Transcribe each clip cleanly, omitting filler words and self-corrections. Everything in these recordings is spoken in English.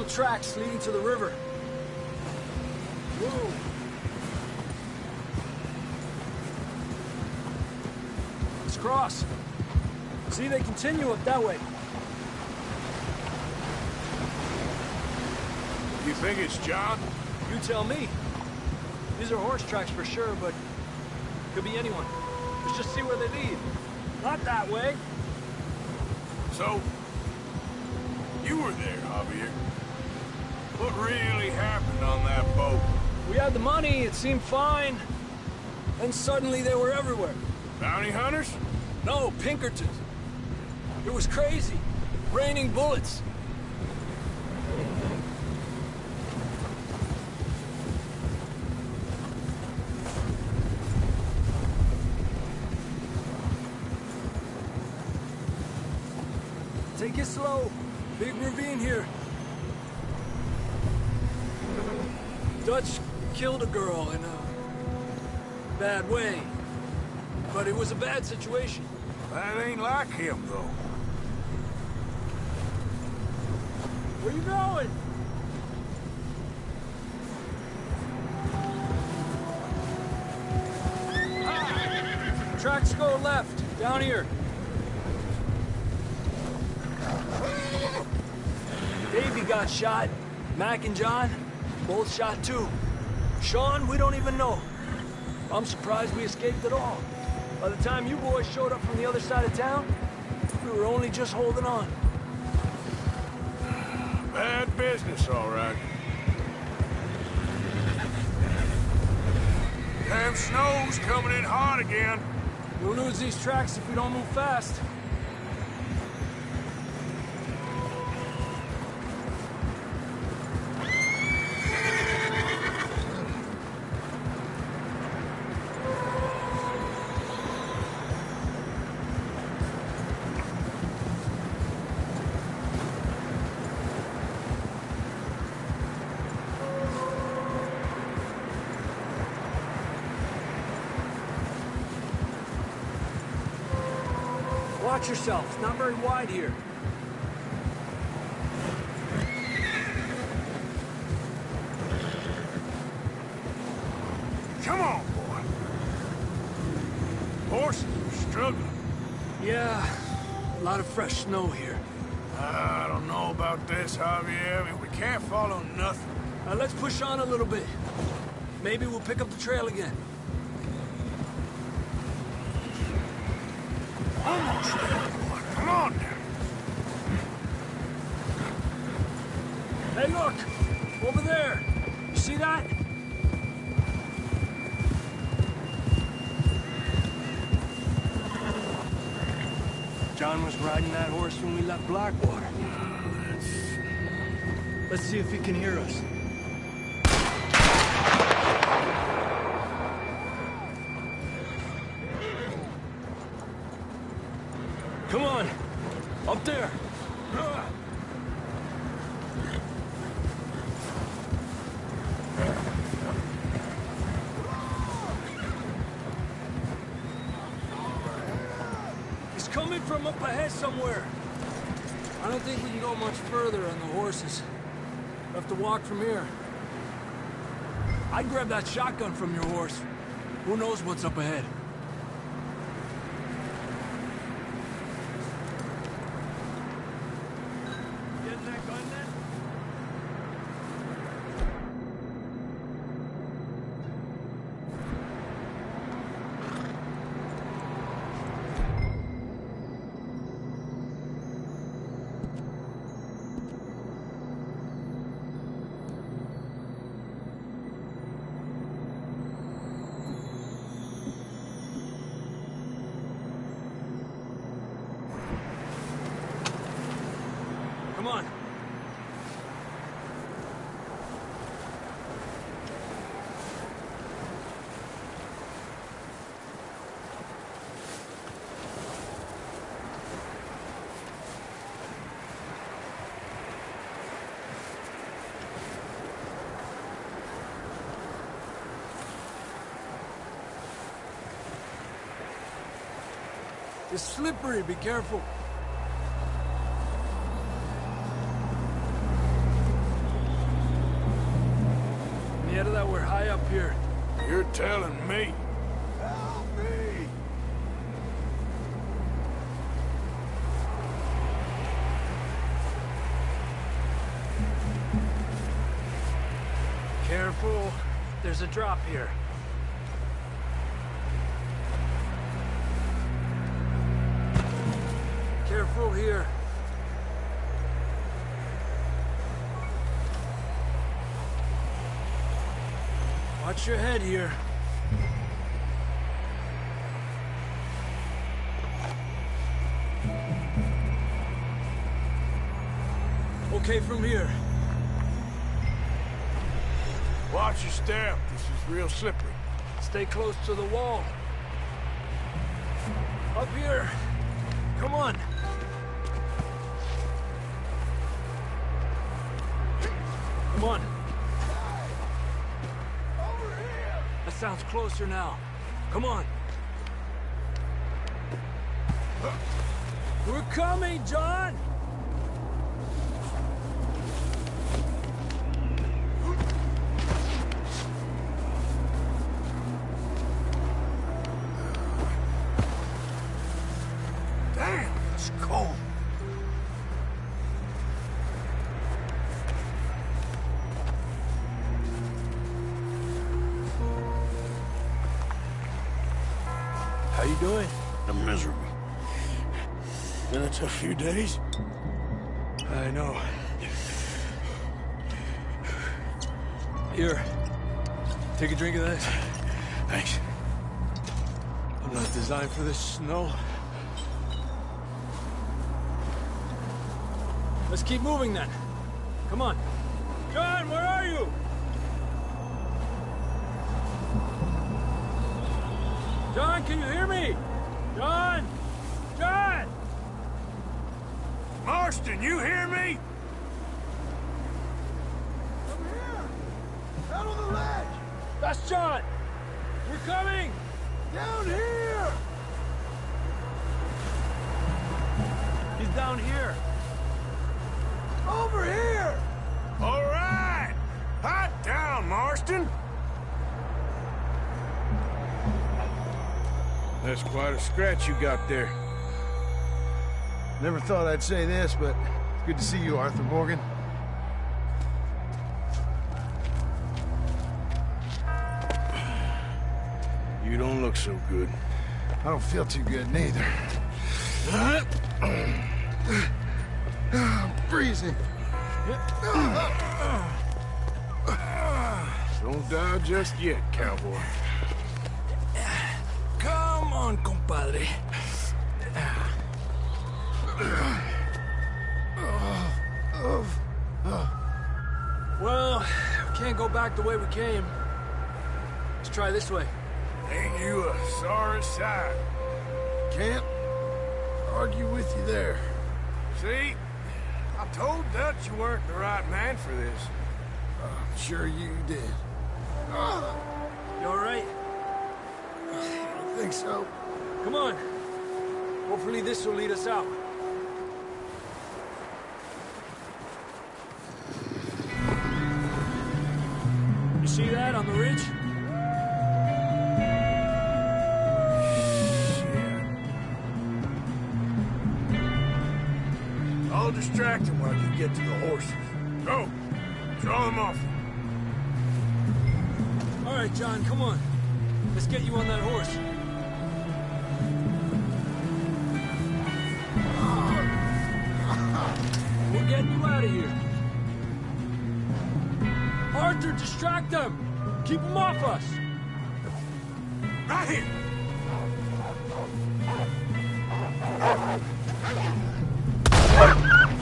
Tracks leading to the river. Whoa. Let's cross. See, they continue up that way. You think it's John? You tell me. These are horse tracks for sure, but could be anyone. Let's just see where they lead. Not that way. So, you were there, Javier. What really happened on that boat? We had the money, it seemed fine. Then suddenly they were everywhere. Bounty hunters? No, Pinkertons. It was crazy. Raining bullets. Take it slow. Big ravine here. Dutch killed a girl in a bad way. But it was a bad situation. That ain't like him, though. Where you going? Tracks go left, down here. Davey got shot. Mac and John, both shot too. Sean, we don't even know. I'm surprised we escaped at all. By the time you boys showed up from the other side of town, we were only just holding on. Bad business, all right. Damn snow's coming in hot again. We'll lose these tracks if we don't move fast. Watch yourself. It's not very wide here. Come on, boy. Horses are struggling. Yeah, a lot of fresh snow here. I don't know about this, Javier. I mean, we can't follow nothing. Let's push on a little bit. Maybe we'll pick up the trail again. Almost there, boy. Come on now. Hey, look! Over there! You see that? John was riding that horse when we left Blackwater. Let's see if he can hear us. Come on! Up there! He's coming from up ahead somewhere. I don't think we can go much further on the horses. We'll have to walk from here. I'd grab that shotgun from your horse. Who knows what's up ahead? Getting that gun then? Come on. It's slippery, be careful. Forget that we're high up here. You're telling me. Help me! Careful. There's a drop here. Careful here. Watch your head here. Okay from here. Watch your step. This is real slippery. Stay close to the wall. Up here. Come on. Come on. Over here! That sounds closer now. Come on. We're coming, John! Damn, it's cold. How you doing? I'm miserable. Been a tough few days. I know. Here. Take a drink of this. Thanks. I'm not designed for this snow. Let's keep moving then. Come on. John, where are you? John, can you hear me? John! John! Marston, you hear me? I'm here! Out on the ledge! That's John! We're coming! Down here! He's down here. Over here! All right! Hot down, Marston! That's quite a scratch you got there. Never thought I'd say this, but it's good to see you, Arthur Morgan. You don't look so good. I don't feel too good, neither. I'm freezing. Don't die just yet, cowboy. Come on, compadre. Well, we can't go back the way we came. Let's try this way. Ain't you a sorry sight? Can't argue with you there. See? I told Dutch you weren't the right man for this. I'm sure you did. You all right? I think so. Come on. Hopefully this will lead us out. You see that on the ridge? I'll distract him while you get to the horses. Go! Draw them off. All right, John, come on. Let's get you on that horse. We're getting you out of here. Arthur, distract them! Keep them off us! Right here!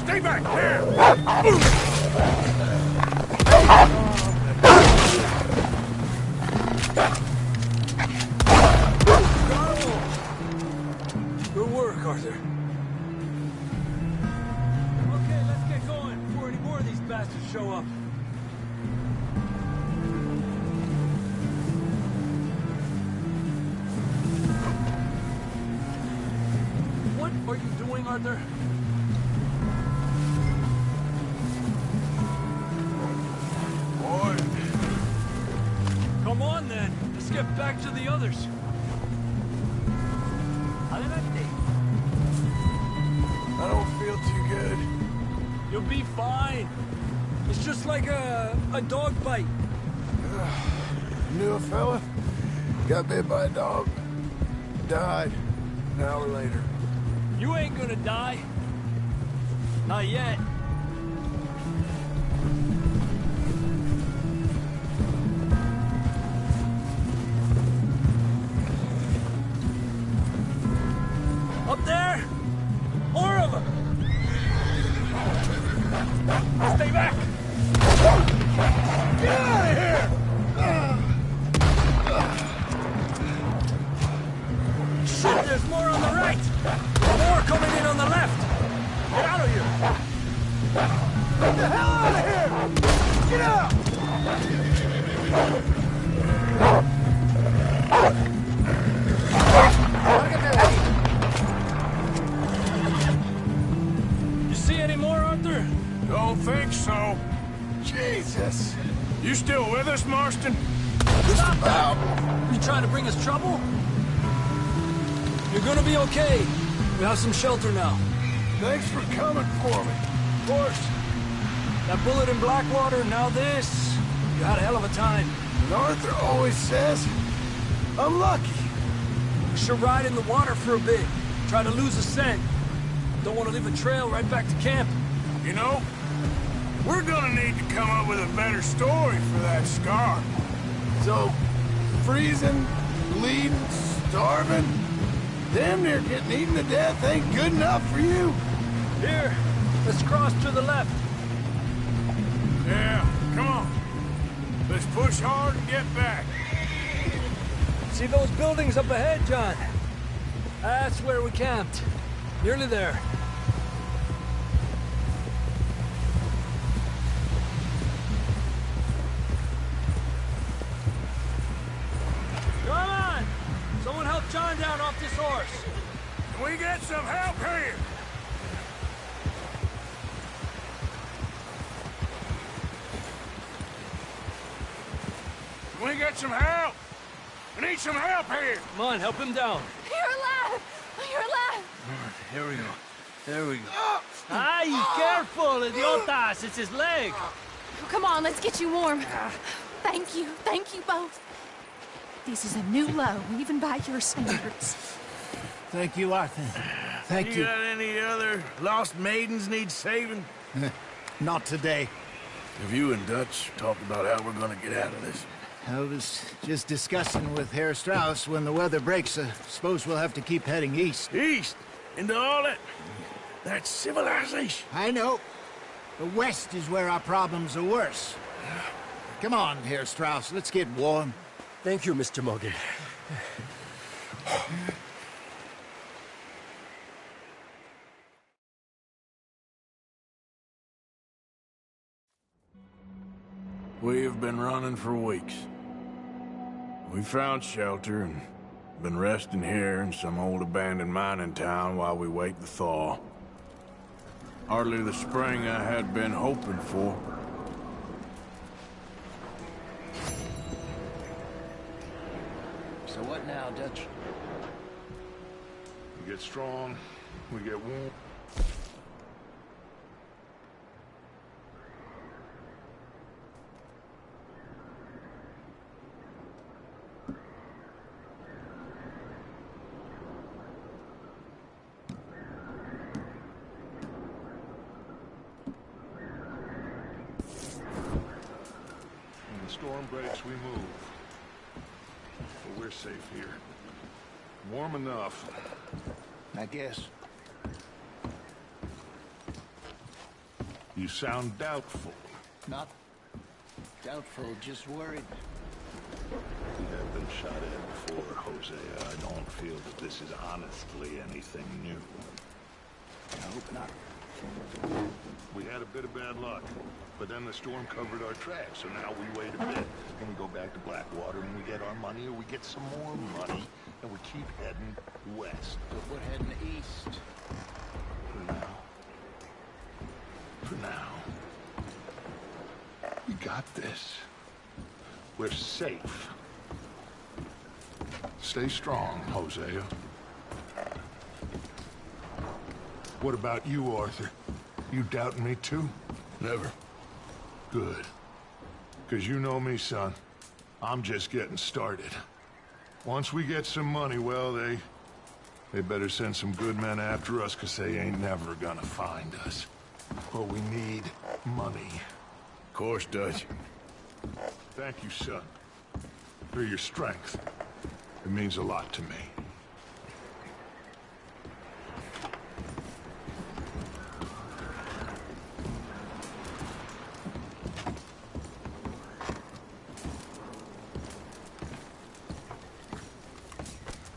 Stay back there! Good work, Arthur. Okay, let's get going before any more of these bastards show up. What are you doing, Arthur? Boy, get back to the others. Adelante. I don't feel too good. You'll be fine. It's just like a dog bite. Knew a fella, got bit by a dog, died an hour later. You ain't gonna die. Not yet. Up there? More of them! Stay back! Get out of here! Shit, there's more on the right! More coming in on the left! Get out of here! Get the hell out of here! Get out! You see any more, Arthur? Don't think so. Jesus. You still with us, Marston? Just about. You trying to bring us trouble? You're gonna be okay. We have some shelter now. Thanks for coming for me. Of course. That bullet in Blackwater, now this. You had a hell of a time. And Arthur always says, I'm lucky. We should ride in the water for a bit. Try to lose a scent. Don't want to leave a trail right back to camp. You know, we're gonna need to come up with a better story for that scar. So, freezing, bleeding, starving, damn near getting eaten to death ain't good enough for you. Here, let's cross to the left. Yeah, come on. Let's push hard and get back. See those buildings up ahead, John? That's where we camped. Nearly there. Come on! Someone help John down off this horse. Can we get some help here? Can we get some help? We need some help here. Come on, help him down. You're alive! You're alive! Here we go. There we go. Ay, careful, idiotas! It's his leg. Come on, let's get you warm. Thank you both. This is a new low, even by your standards. Thank you, Arthur. Thank You you. got any other lost maidens need saving? Not today. Have you and Dutch talked about how we're gonna get out of this? I was just discussing with Herr Strauss when the weather breaks. I suppose we'll have to keep heading east. East? Into all that civilization? I know. The west is where our problems are worse. Come on, Herr Strauss. Let's get warm. Thank you, Mr. Morgan. We've been running for weeks. We found shelter and been resting here in some old abandoned mining town while we wait the thaw. Hardly the spring I had been hoping for. So what now, Dutch? We get strong, we get warm. When the storm breaks, we move. But we're safe here. Warm enough. I guess. You sound doubtful. Not doubtful, just worried. We have been shot at before, Hosea. I don't feel that this is honestly anything new. I hope not. We had a bit of bad luck, but then the storm covered our tracks, so now we wait a bit, and we go back to Blackwater, and we get our money, or we get some more money, and we keep heading west. But we're heading east. For now. For now. We got this. We're safe. Stay strong, Hosea. What about you, Arthur? You doubting me too? Never. Good. Because you know me, son. I'm just getting started. Once we get some money, well, they better send some good men after us, because they ain't never gonna find us. But we need money. Of course, Dutch. Thank you, son. For your strength. It means a lot to me.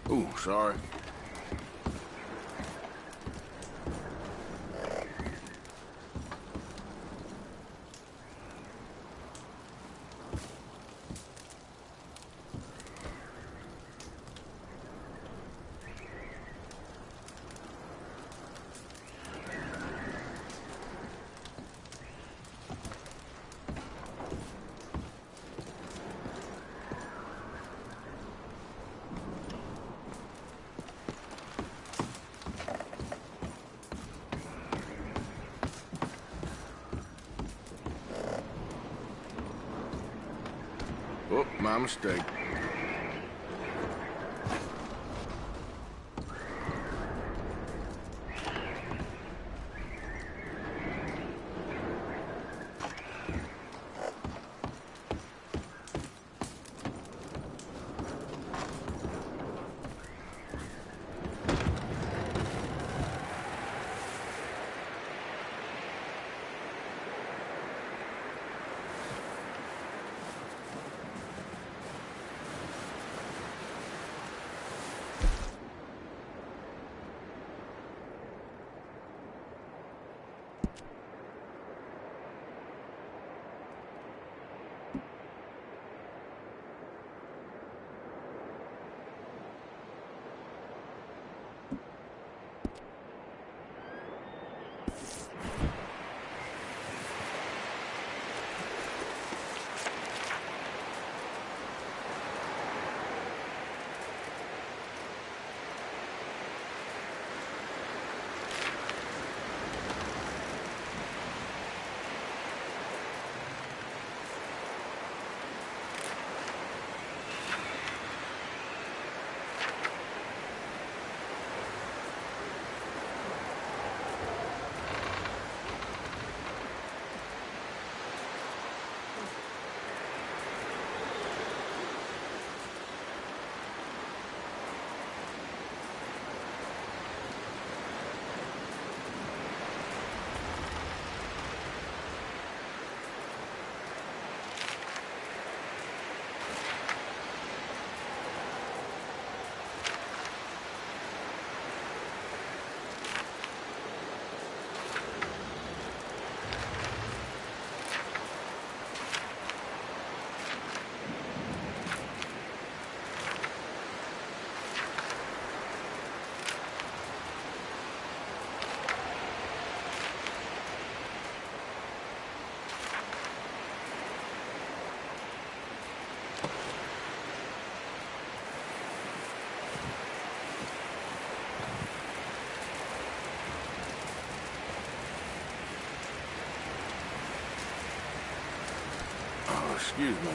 Ooh, sorry. Oh, my mistake. Excuse me.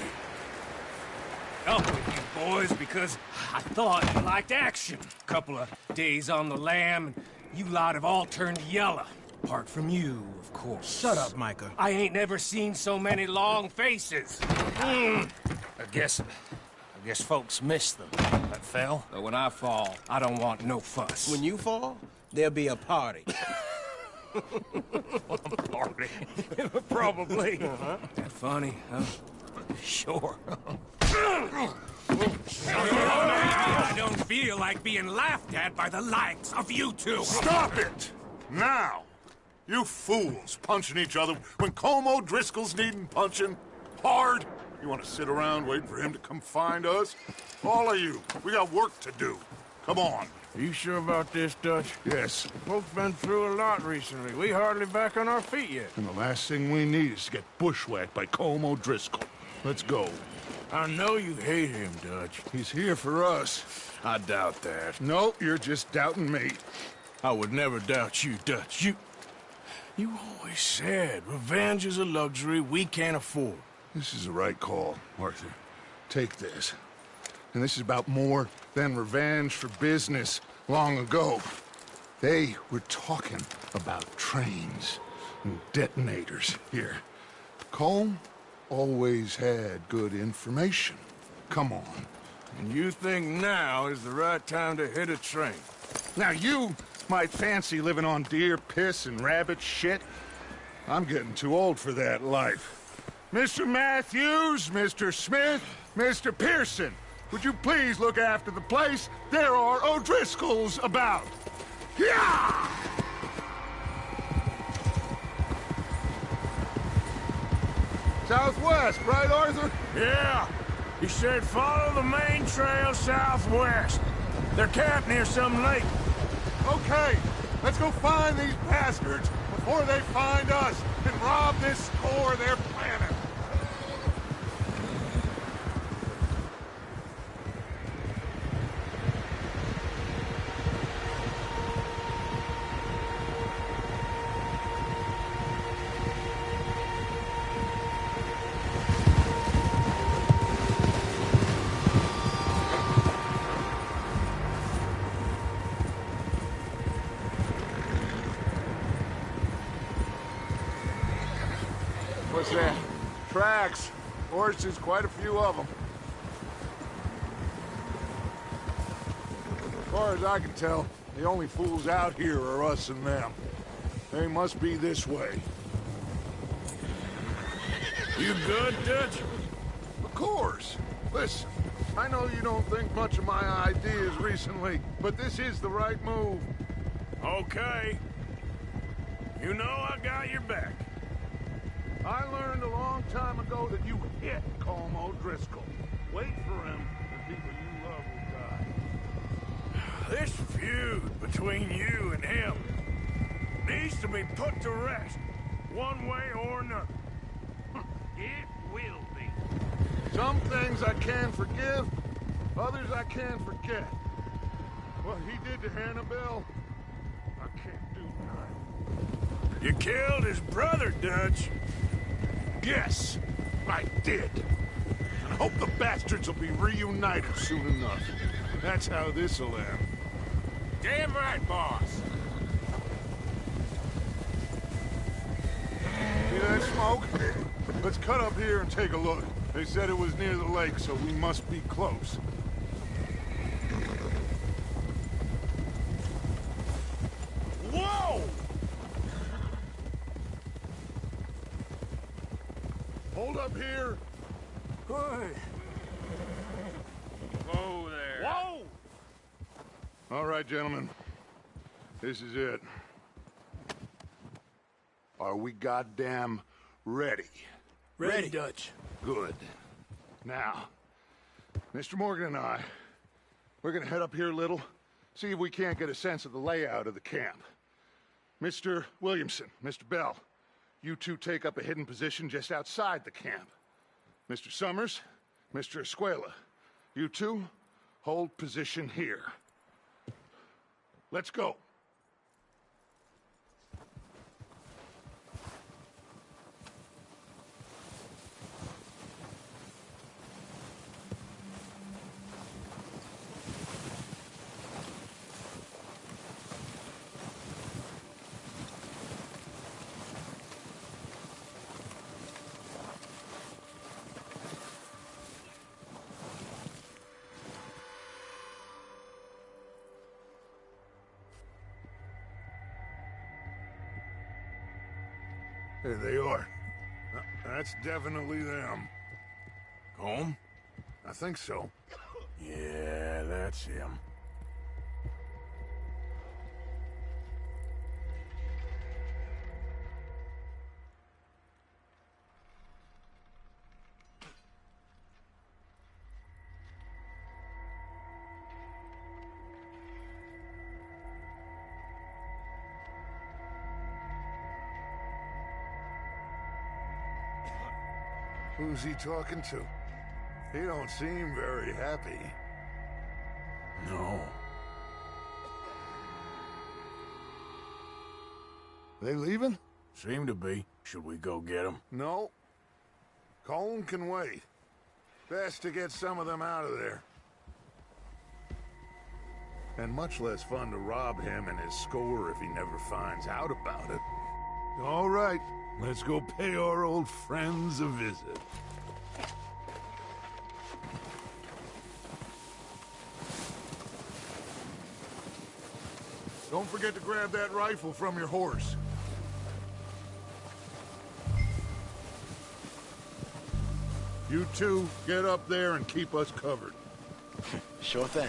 Up with you boys because I thought you liked action. Couple of days on the lam, and you lot have all turned yellow. Apart from you, of course. Shut up, Micah. I ain't never seen so many long faces. I guess folks miss them. That fell. But when I fall, I don't want no fuss. When you fall, there'll be a party. Party. Probably. That funny, huh? Sure. I don't feel like being laughed at by the likes of you two. Stop it! Now! You fools punching each other when Colm O'Driscoll's needing punching. Hard! You want to sit around waiting for him to come find us? All of you, we got work to do. Come on. Are you sure about this, Dutch? Yes. Folks been through a lot recently. We hardly back on our feet yet. And the last thing we need is to get bushwhacked by Colm O'Driscoll. Let's go. I know you hate him, Dutch. He's here for us. I doubt that. No, you're just doubting me. I would never doubt you, Dutch. You always said revenge is a luxury we can't afford. This is the right call, Arthur. Take this. And this is about more than revenge for business long ago. They were talking about trains and detonators here. Colm always had good information. Come on. And you think now is the right time to hit a train? Now you might fancy living on deer piss and rabbit shit. I'm getting too old for that life. Mr. Matthews, Mr. Smith, Mr. Pearson, would you please look after the place? There are O'Driscolls about. Yeah! Southwest, right, Arthur? Yeah. He said follow the main trail southwest. They're camped near some lake. Okay, let's go find these bastards before they find us and rob this store they're planning. What's that? Tracks. Horses, quite a few of them. As far as I can tell, the only fools out here are us and them. They must be this way. You good, Dutch? Of course. Listen, I know you don't think much of my ideas recently, but this is the right move. Okay. You know I got your back. I learned a long time ago that you hit Colm O'Driscoll. Wait for him, the people you love will die. This feud between you and him needs to be put to rest, one way or another. It will be. Some things I can forgive, others I can't forget. What he did to Hannibal, I can't do tonight. You killed his brother, Dutch. Yes, I did. And I hope the bastards will be reunited soon enough. That's how this'll end. Damn right, boss. See that smoke? Let's cut up here and take a look. They said it was near the lake, so we must be close. Whoa! Hold up here. Hey. Whoa there. Whoa! All right, gentlemen. This is it. Are we goddamn ready? Ready, Dutch. Good. Now, Mr. Morgan and I, we're gonna head up here a little, see if we can't get a sense of the layout of the camp. Mr. Williamson, Mr. Bell, you two take up a hidden position just outside the camp. Mr. Summers, Mr. Escuela, you two hold position here. Let's go. There they are. That's definitely them. Home? I think so. Yeah, that's him. Who's he talking to? He don't seem very happy. No. They leaving? Seem to be. Should we go get them? No. Colm can wait. Best to get some of them out of there. And much less fun to rob him and his score if he never finds out about it. All right, let's go pay our old friends a visit. Don't forget to grab that rifle from your horse. You two, get up there and keep us covered. Sure thing.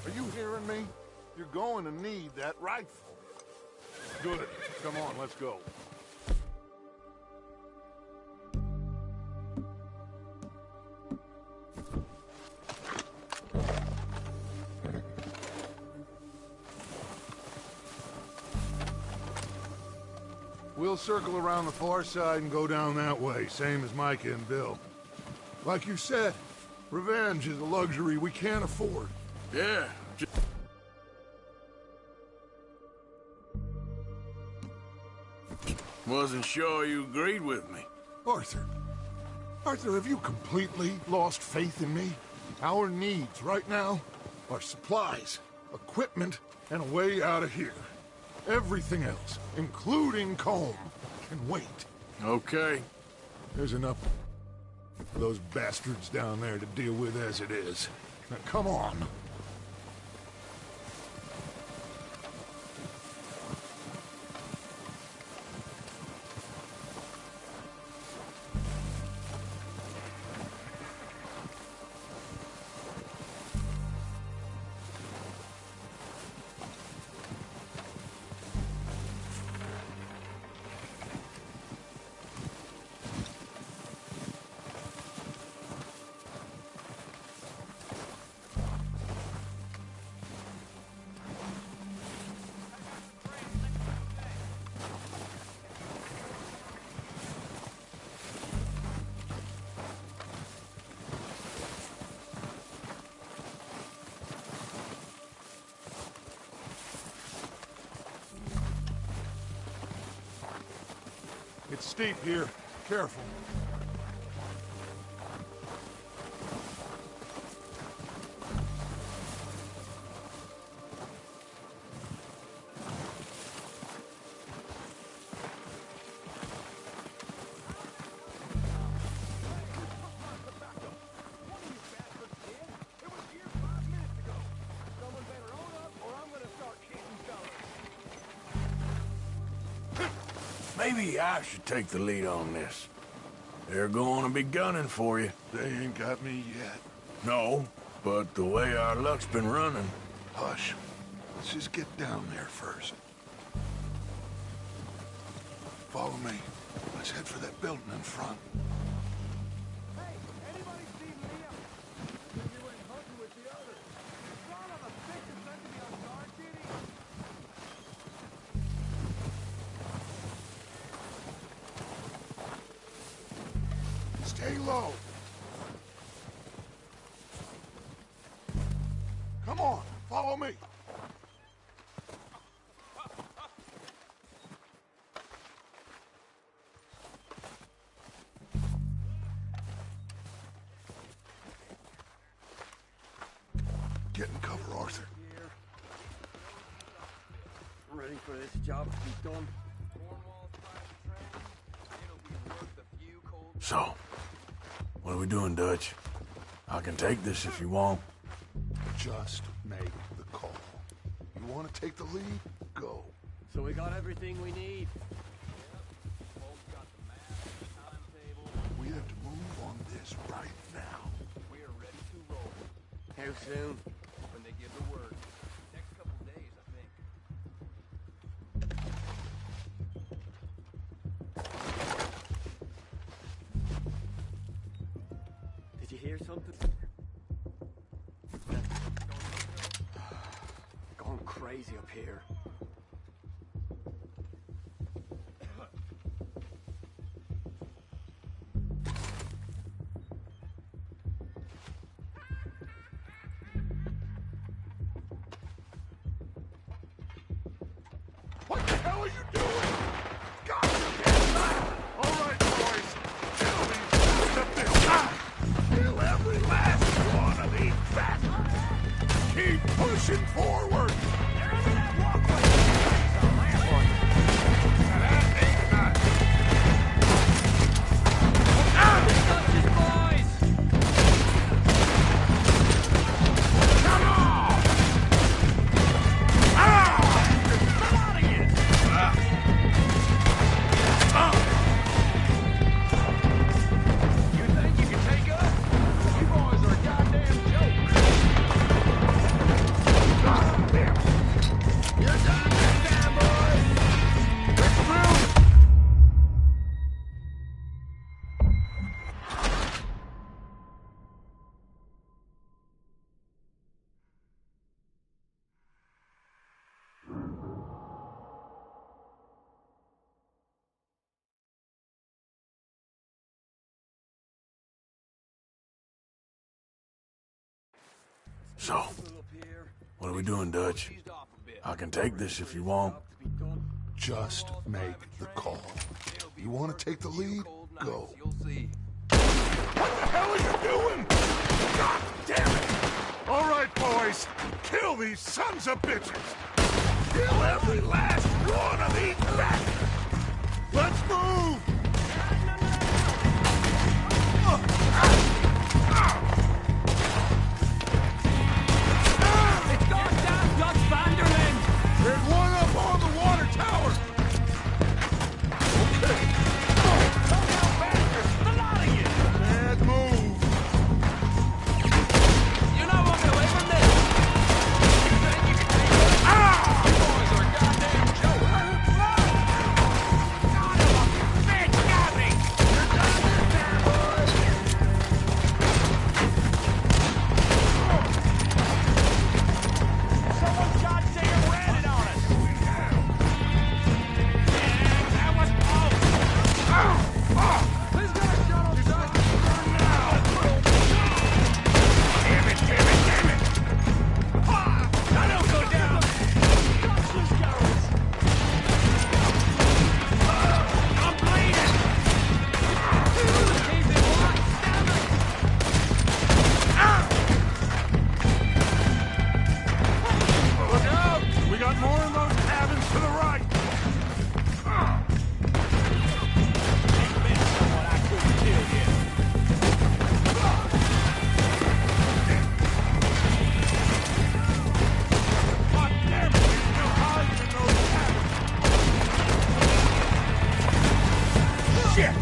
Are you hearing me? You're going to need that rifle. Good. Come on, let's go. We'll circle around the far side and go down that way, same as Micah and Bill. Like you said, revenge is a luxury we can't afford. Yeah. Wasn't sure you agreed with me. Arthur. Arthur, have you completely lost faith in me? Our needs right now are supplies, equipment, and a way out of here. Everything else, including Colm, can wait. Okay. There's enough of those bastards down there to deal with as it is. Now, come on. It's steep here. Careful. Maybe I should take the lead on this. They're going to be gunning for you. They ain't got me yet. No, but the way our luck's been running... Hush. Let's just get down there first. Follow me. Let's head for that building in front. Hey, anybody see Liam? He went hunting with the others. Son of a bitch is meant to be on guard duty. Stay low. Come on, follow me. Get in cover, Arthur. Ready for this job to be done. So, what are we doing, Dutch? I can take this if you want. Just make the call. You want to take the lead? Go. So we got everything we need. We have to move on this right now. We are ready to roll. How soon? When they give the word. Next couple days, I think. Did you hear something? Going crazy up here. What the hell are you doing? God, all right, boys. Kill these sons of bitches. Kill every last one of these bastards. Keep pushing forward. They're under that walkway. The last one. Now that ain't nothing. Touches, boys! Come on! You think you can take us? You boys are a goddamn joke. You're done this time, boys. Let's through. So, what are we doing, Dutch? I can take this if you want. Just make the call. You want to take the lead? Go. What the hell are you doing? God damn it! All right, boys. Kill these sons of bitches. Kill every last one of these bastards. Let's move! It's gone down, Dutch Vanderland! There's one up on the water tower. Okay. Come down, bastards! The lot of you! Bad move. You're not walking away from this! You think you can take us? You boys are a goddamn joke! Son of a bitch, got me! You're done this time, boys! Someone goddamn ran it on us! Yeah, that was close! Who's gonna shut us up? Damn it, damn it, damn it! I don't go down! Touch this cowards! I'm bleeding! Keep it locked, damn it! Look out! We got more in those cabins to the right. Ain't been someone I couldn't kill yet. God damn it! We're still hiding in those cabins. Shit!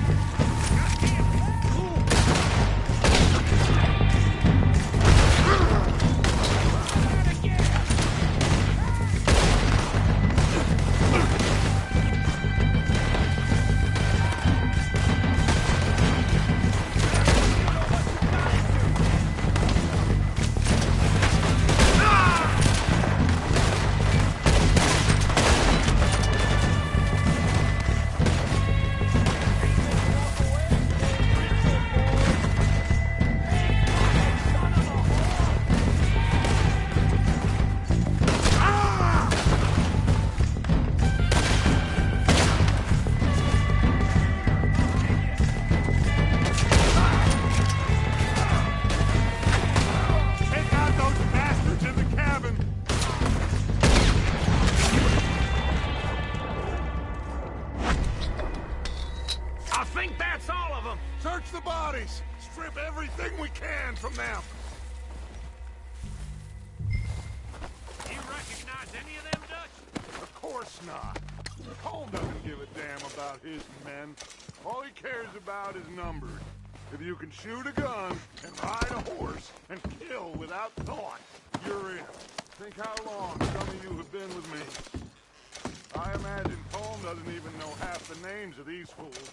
Take out those bastards in the cabin. I think that's all of them! Search the bodies. Strip everything we can from them. You recognize any of them, Dutch? Of course not. Colm doesn't give a damn about his men. All he cares about is numbers. If you can shoot a gun and ride a horse and kill without thought, you're in. Think how long some of you have been with me. I imagine Colm doesn't even know half the names of these fools.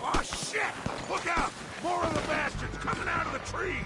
Oh, shit! Look out! More of the bastards coming out of the trees!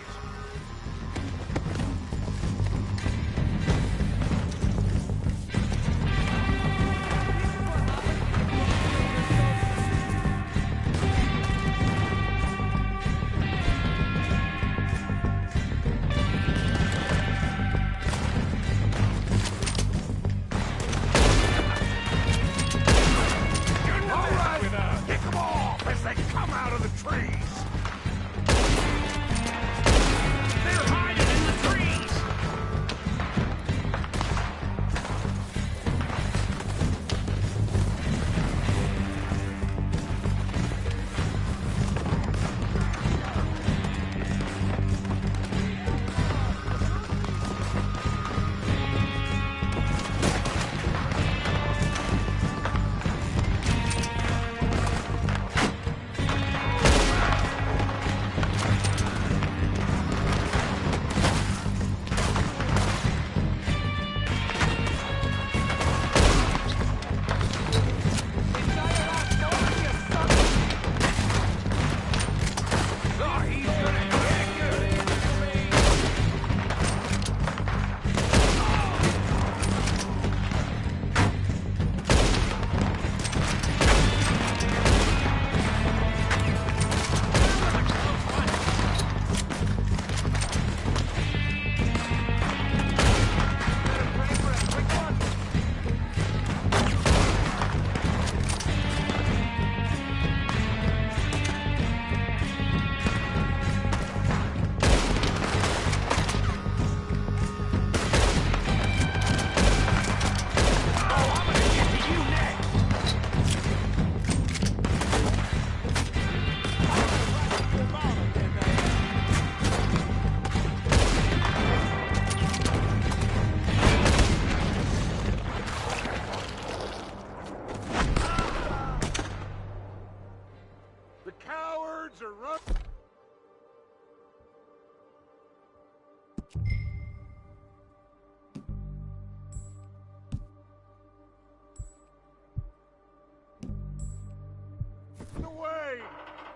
Away!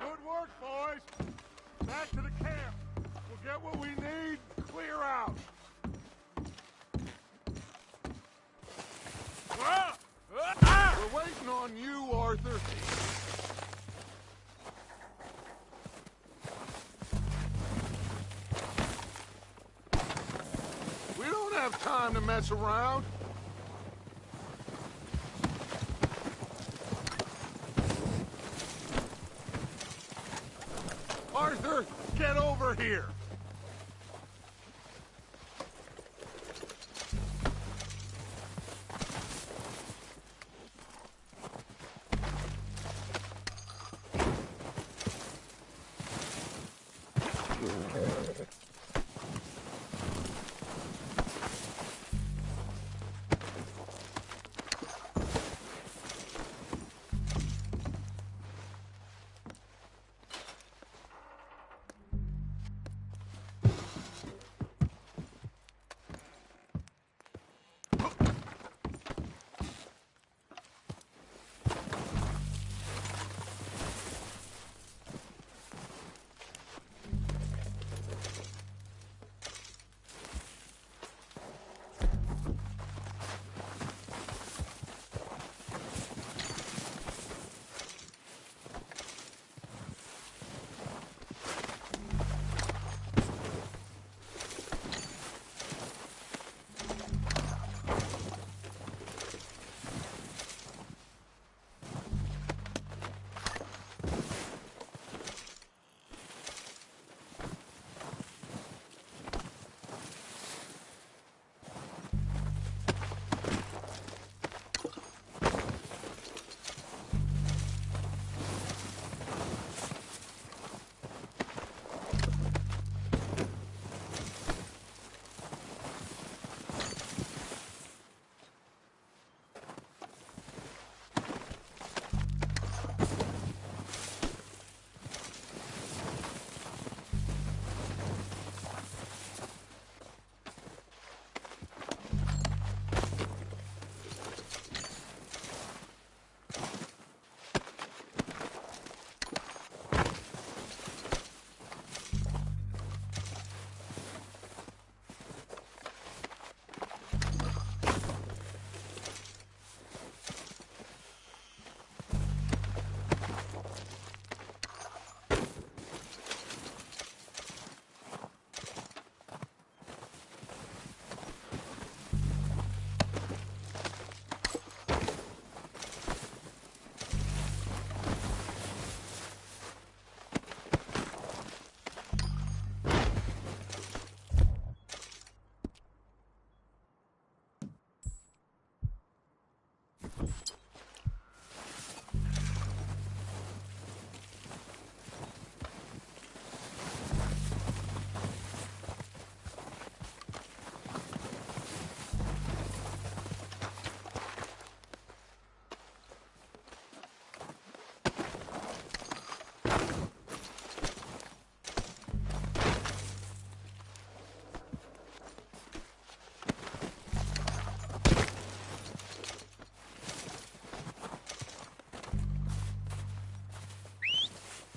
Good work, boys! Back to the camp. We'll get what we need, clear out. We're waiting on you, Arthur. We don't have time to mess around. Arthur, get over here!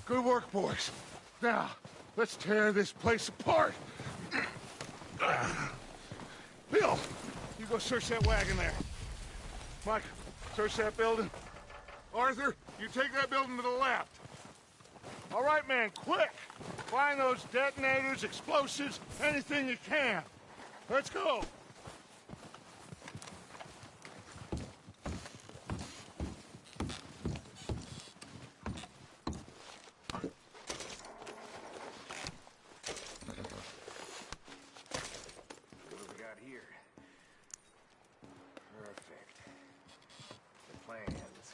Good work, boys. Now, let's tear this place apart. Bill, you go search that wagon there. Mike, search that building. Arthur, you take that building to the left. All right, man, quick! Find those detonators, explosives, anything you can. Let's go! What do we got here? Perfect. The plans.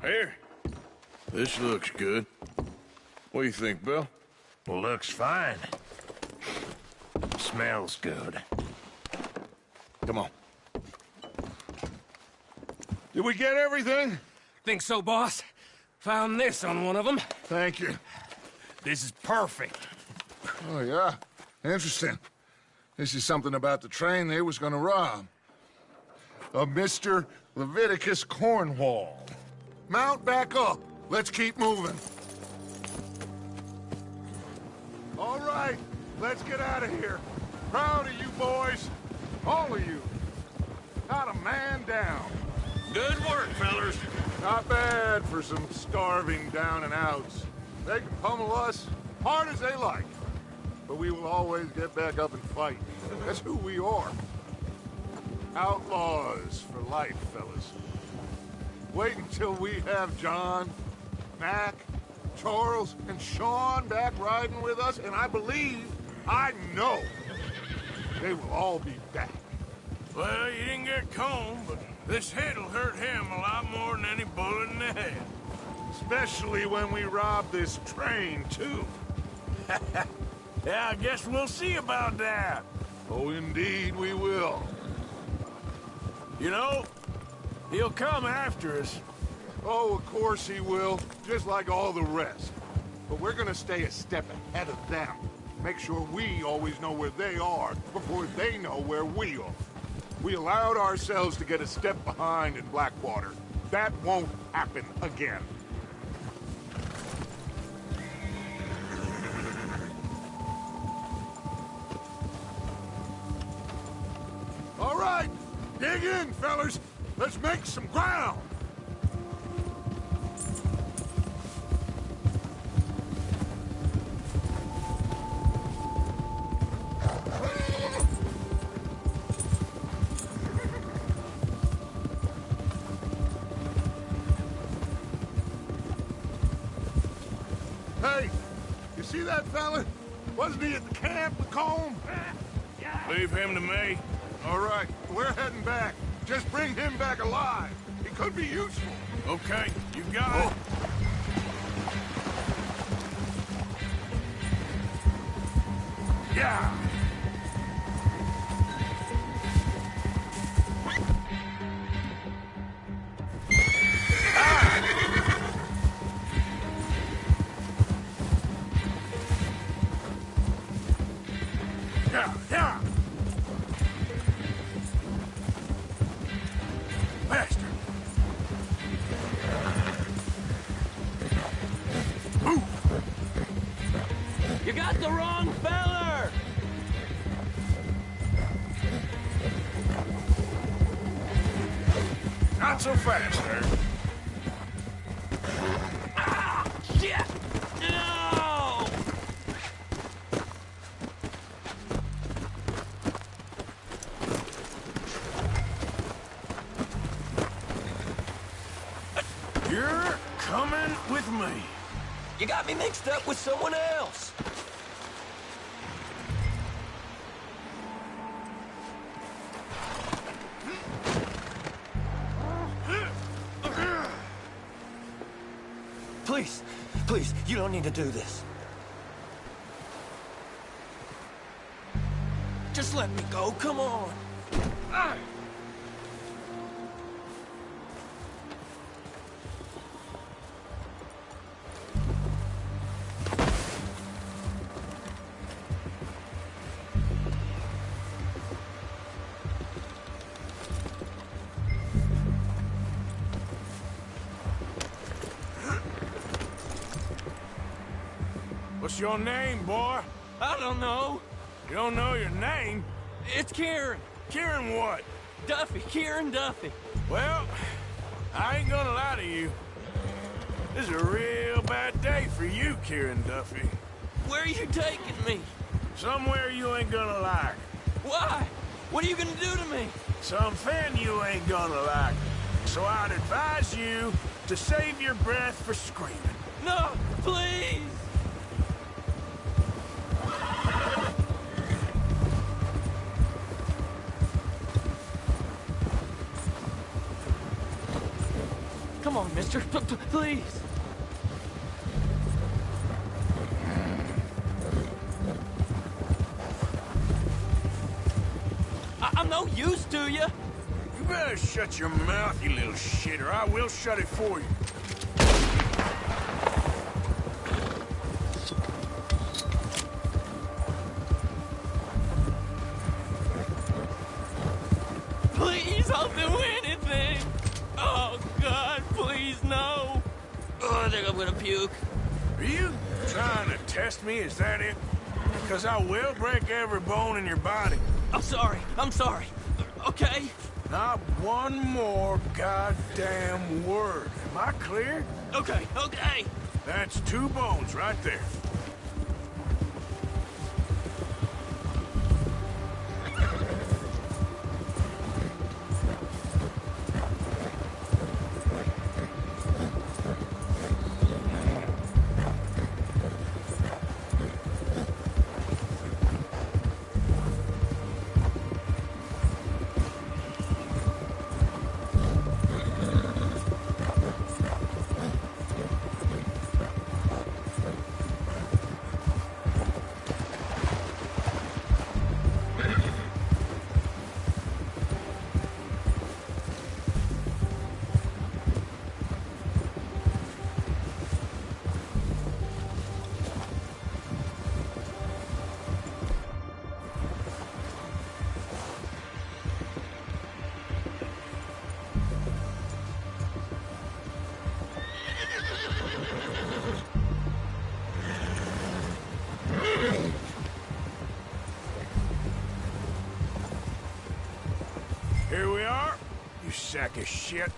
Here. This looks good. What do you think, Bill? Looks fine. Smells good. Come on. Did we get everything? Think so, boss? Found this on one of them. Thank you. This is perfect. Oh, yeah? Interesting. This is something about the train they was gonna rob. Of Mr. Leviticus Cornwall. Mount back up. Let's keep moving. All right, let's get out of here. Proud of you boys. All of you. Not a man down. Good work, fellers. Not bad for some starving down and outs. They can pummel us hard as they like. But we will always get back up and fight. That's who we are. Outlaws for life, fellas. Wait until we have John, Mac, Charles, and Sean back riding with us, and I believe, I know, they will all be back. Well, you didn't get Colm, but this hit'll hurt him a lot more than any bullet in the head. Especially when we rob this train, too. Yeah, I guess we'll see about that. Oh, indeed we will. You know, he'll come after us. Oh, of course he will, just like all the rest. But we're gonna stay a step ahead of them. Make sure we always know where they are before they know where we are. We allowed ourselves to get a step behind in Blackwater. That won't happen again. All right, dig in, fellas. Let's make some ground. Hey, you see that fella? Wasn't he at the camp with Colm? Leave him to me. All right, we're heading back. Just bring him back alive. He could be useful. Okay, you got it. Yeah. Yeah, yeah. Bastard. Move. You got the wrong feller! Not so fast, sir. Ah! Shit! No! You're coming with me. You got me mixed up with someone else. Please, please, you don't need to do this. Just let me go, come on. Ah. What's your name, boy? I don't know. You don't know your name? It's Kieran. Kieran what? Duffy, Kieran Duffy. Well, I ain't gonna lie to you. This is a real bad day for you, Kieran Duffy. Where are you taking me? Somewhere you ain't gonna like. Why? What are you gonna do to me? Something you ain't gonna like. So I'd advise you to save your breath for screaming. No, please! Come on, mister. Please. I'm no use to you. You better shut your mouth, you little shit, or I will shut it for you. Please, I'll do anything. Oh, God, please, no. Oh, I think I'm gonna puke. Are you trying to test me? Is that it? Because I will break every bone in your body. I'm sorry. I'm sorry. Okay? Not one more goddamn word. Am I clear? Okay, okay. That's 2 bones right there. Here we are, you sack of shit.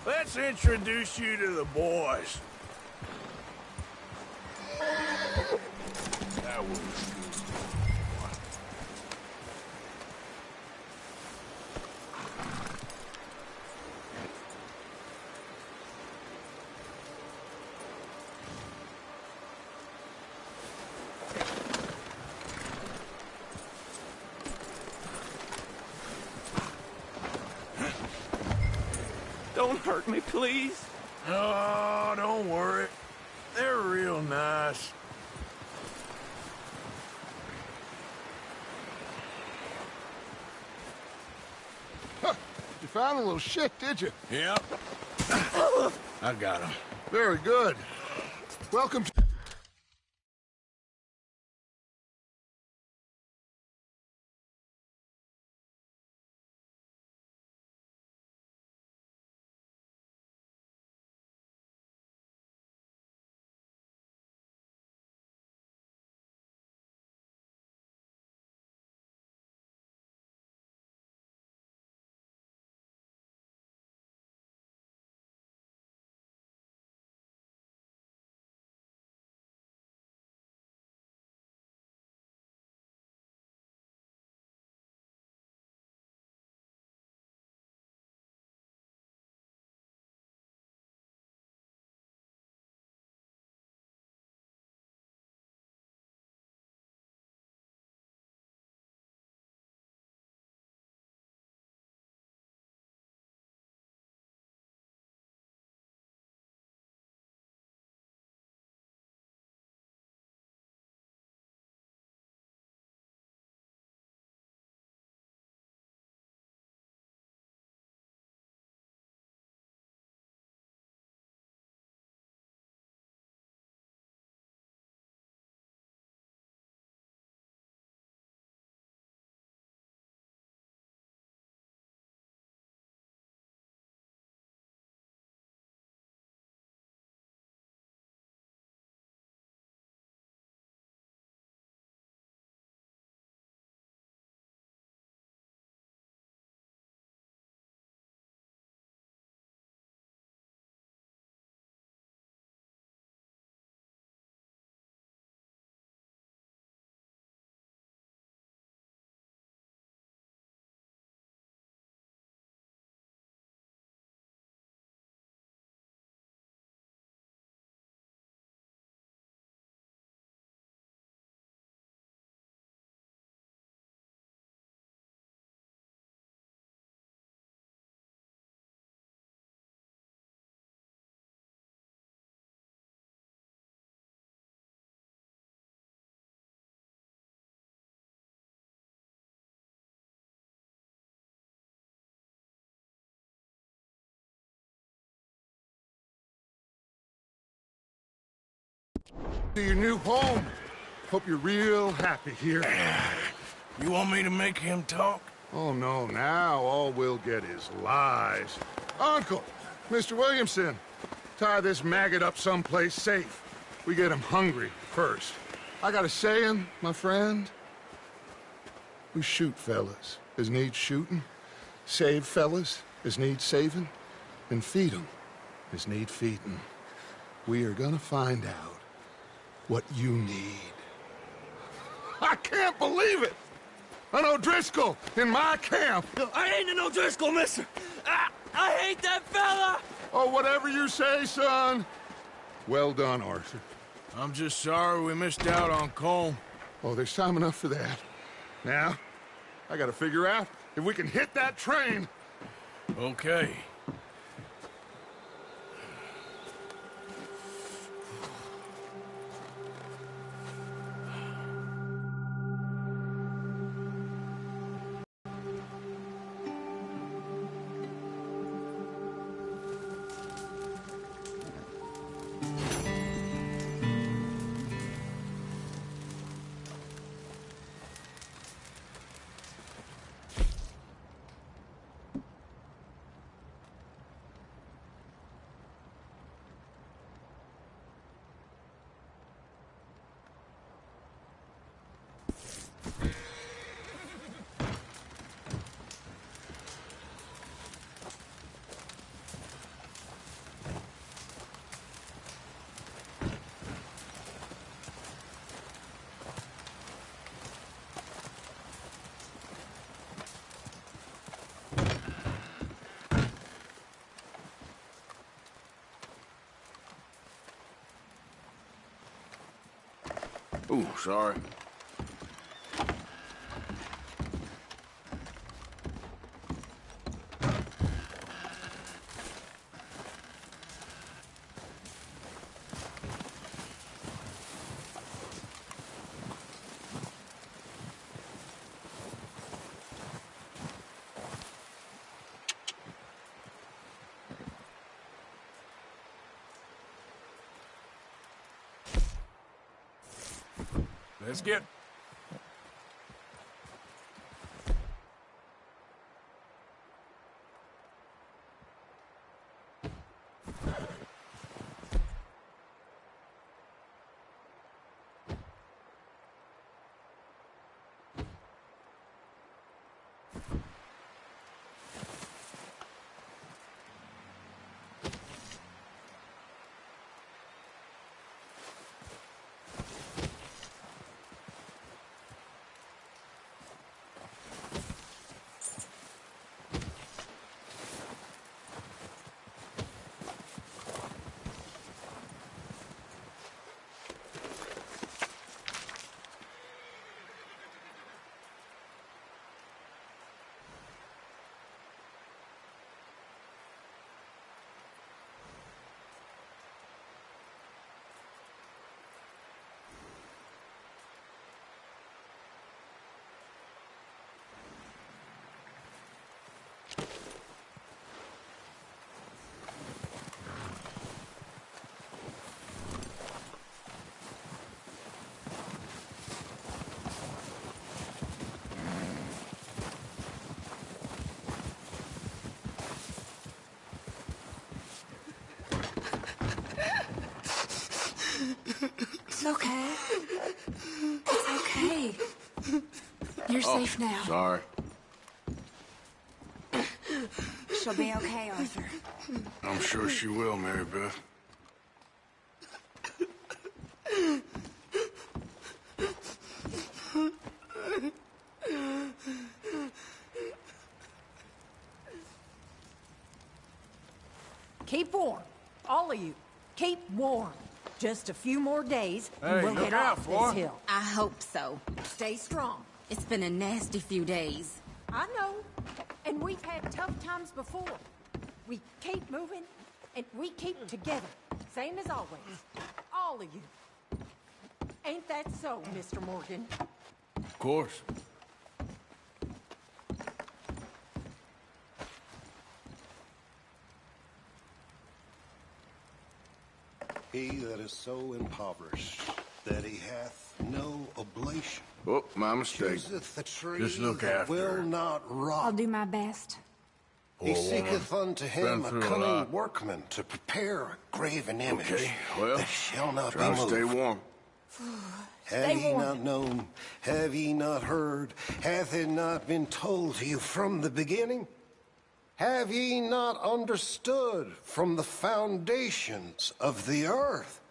Let's introduce you to the boys. That was Don't hurt me, please. Oh, don't worry. They're real nice. You found the little shit, did you? Yep. I got him. Very good. Welcome to... to your new home. Hope you're real happy here. You want me to make him talk? Oh, no, now all we'll get is lies. Uncle, Mr. Williamson, tie this maggot up someplace safe. We get him hungry first. I got a saying, my friend. We shoot fellas as need shooting, save fellas as need saving, and feed them as need feeding. We are gonna find out what you need. I can't believe it! An O'Driscoll in my camp! I ain't an O'Driscoll, mister! I hate that fella! Oh, whatever you say, son. Well done, Arthur. I'm just sorry we missed out on Colm. Oh, there's time enough for that. Now, I gotta figure out if we can hit that train. Okay. Ooh, sorry. Let's get... It's okay. It's okay. You're safe now. Sorry. She'll be okay, Arthur. I'm sure she will, Mary Beth. Keep warm. All of you. Keep warm. Just a few more days, and Hey, we'll look get out, off boy. this hill. I hope so. Stay strong. It's been a nasty few days. I know. And we've had tough times before. We keep moving, and we keep together. Same as always. All of you. Ain't that so, Mr. Morgan? Of course. He that is so impoverished that he hath no oblation Oh, my mistake. chooseth the tree Just look that after will her. not I'll rot. do my best. He Poor seeketh woman. unto him Been a through a cunning lot. workman to prepare a graven image Okay, well, that shall not be try to moved. stay warm. Have Stay ye warm. not known? Have ye not heard? Hath it not been told to you from the beginning? Have ye not understood from the foundations of the earth?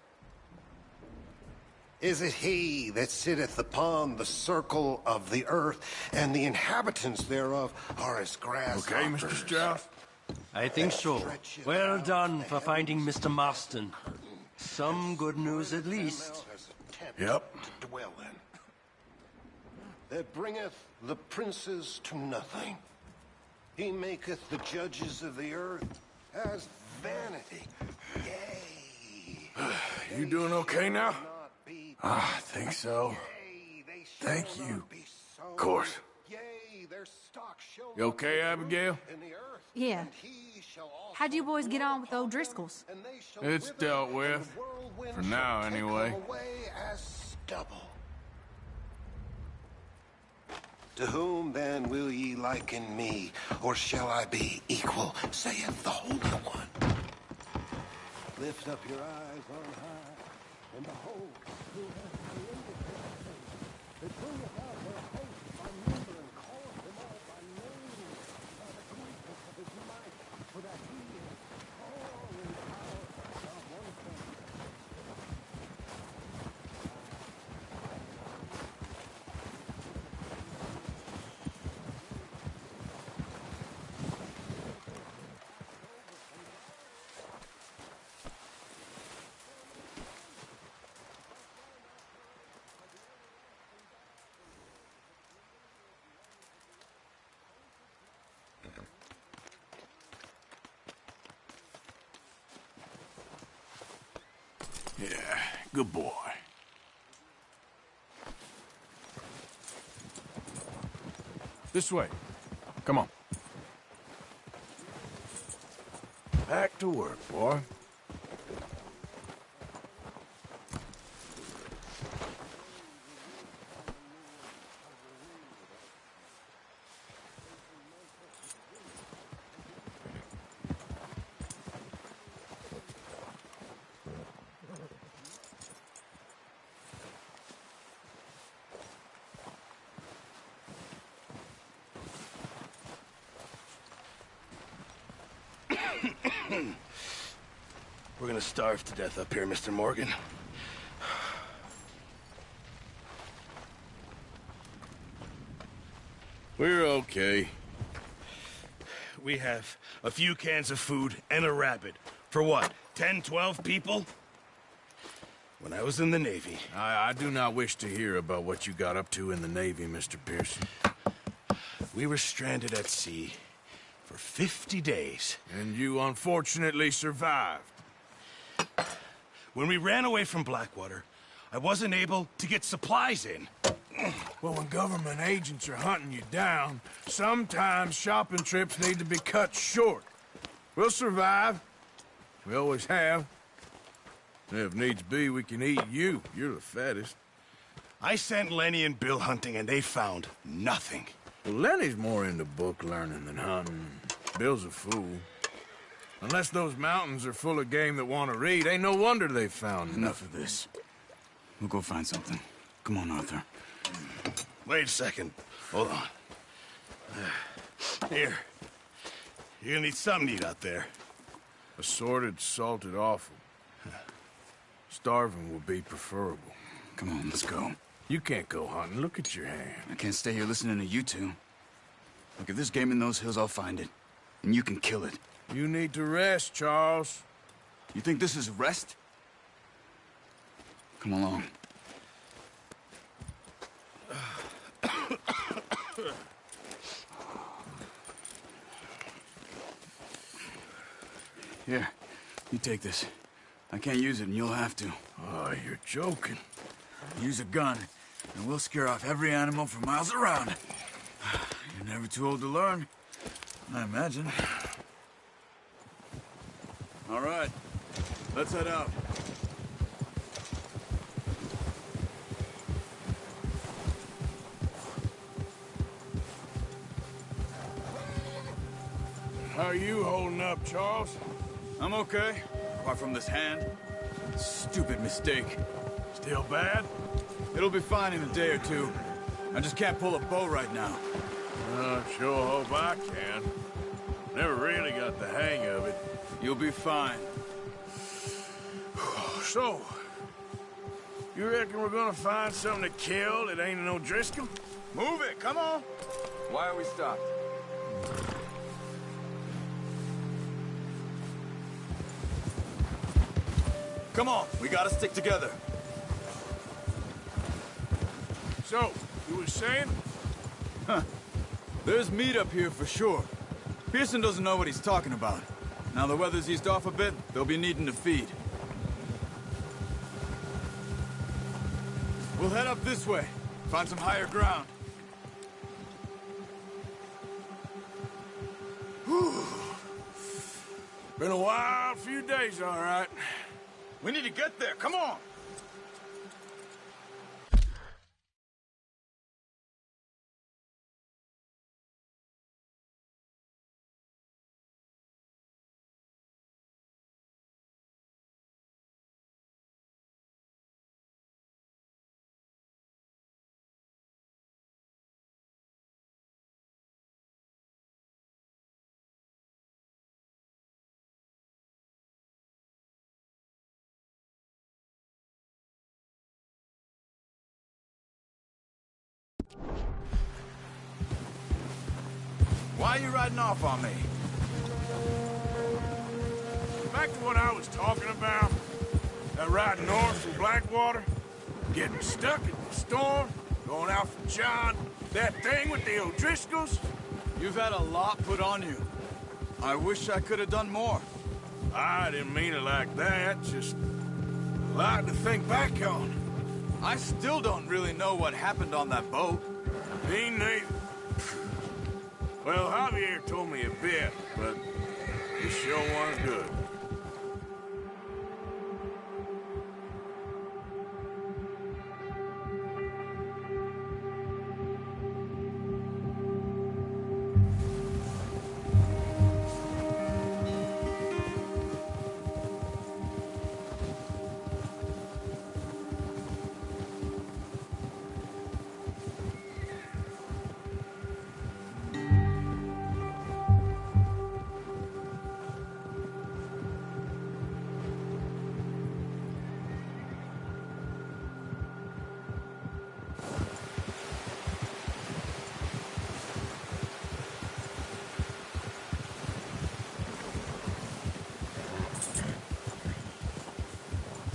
Is it he that sitteth upon the circle of the earth, and the inhabitants thereof are as grass? Okay, Mr. Strauss? I think so. Well done for finding Mr. Marston. Some good news at least. Yep. To dwell in. That bringeth the princes to nothing. He maketh the judges of the earth as vanity. Yea. You doing okay now? Not be I think so. Yea, they shall Thank not you. be sown. Of course. Yea, their stock shall You not okay, be Abigail? in the earth, Yeah. and he shall also How'd you boys get grow on with the old upon Driscolls? them, and they shall It's wither, dealt and with. the whirlwind For shall now, take anyway. them away as stubble. To whom then will ye liken me, or shall I be equal, saith the Holy One? Lift up your eyes on high, and behold, who hath created everything, that bringeth out their hosts by number, and calleth them all by name, by the greatness of his might, for that he is strong in power, not one thing. Yeah, good boy. This way. Come on. Back to work, boy. We're gonna starve to death up here, Mr. Morgan. We're okay. We have a few cans of food and a rabbit. For what, 10, 12 people? When I was in the Navy... I do not wish to hear about what you got up to in the Navy, Mr. Pearson. We were stranded at sea for 50 days. And you unfortunately survived. When we ran away from Blackwater, I wasn't able to get supplies in. Well, when government agents are hunting you down, sometimes shopping trips need to be cut short. We'll survive. We always have. And if needs be, we can eat you. You're the fattest. I sent Lenny and Bill hunting, and they found nothing. Well, Lenny's more into book learning than hunting. Bill's a fool. Unless those mountains are full of game that want to read, ain't no wonder they found Enough of this. We'll go find something. Come on, Arthur. Wait a second. Hold on. Here. You're gonna need something to eat out there. Assorted, salted offal. Starving would be preferable. Come on, let's go. You can't go hunting. Look at your hand. I can't stay here listening to you two. Look, if there's game in those hills, I'll find it. And you can kill it. You need to rest, Charles. You think this is rest? Come along. Here, you take this. I can't use it, and you'll have to. Oh, you're joking. Use a gun, and we'll scare off every animal for miles around. You're never too old to learn, I imagine. All right, let's head out. How are you holding up, Charles? I'm okay, apart from this hand. Stupid mistake. Still bad? It'll be fine in a day or two. I just can't pull a bow right now. I sure hope I can. Never really got the hang of it. You'll be fine. So, you reckon we're gonna find something to kill that ain't no Driscoll? Move it, come on! Why are we stopped? Come on, we gotta stick together. So, you were saying? Huh. There's meat up here for sure. Pearson doesn't know what he's talking about. Now the weather's eased off a bit, they'll be needing to feed. We'll head up this way, find some higher ground. Whew. Been a wild few days, all right. We need to get there, come on! Why are you riding off on me? Back to what I was talking about. That ride north from Blackwater. Getting stuck in the storm. Going out from John. That thing with the O'Driscolls. You've had a lot put on you. I wish I could have done more. I didn't mean it like that. Just a lot to think back on. I still don't really know what happened on that boat. Me neither. Well, Javier told me a bit, but he sure was good.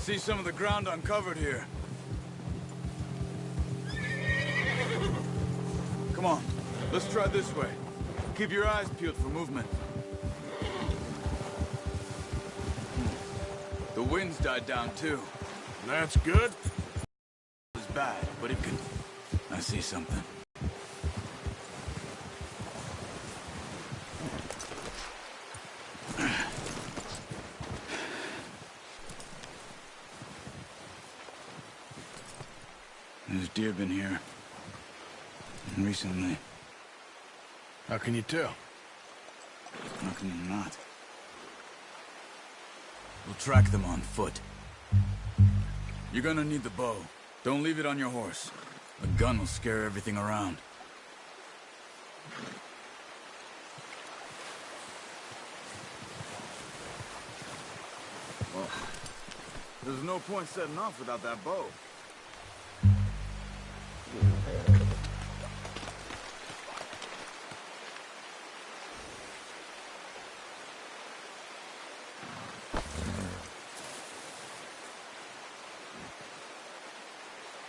see some of the ground uncovered here. Come on, let's try this way. Keep your eyes peeled for movement. The wind's died down too. That's good. It's bad, but it can... I see something. There's deer been here. Recently. How can you tell? How can you not? We'll track them on foot. You're gonna need the bow. Don't leave it on your horse. A gun will scare everything around. Well, there's no point setting off without that bow.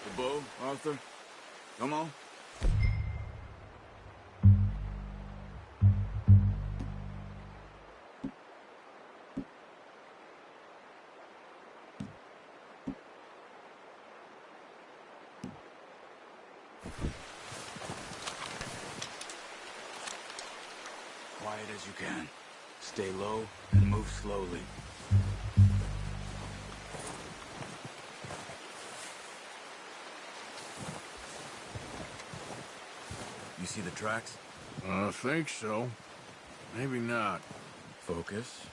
The bow, Arthur? Come on. Quiet as you can. Stay low and move slowly. You see the tracks? I think so. Maybe not. Focus.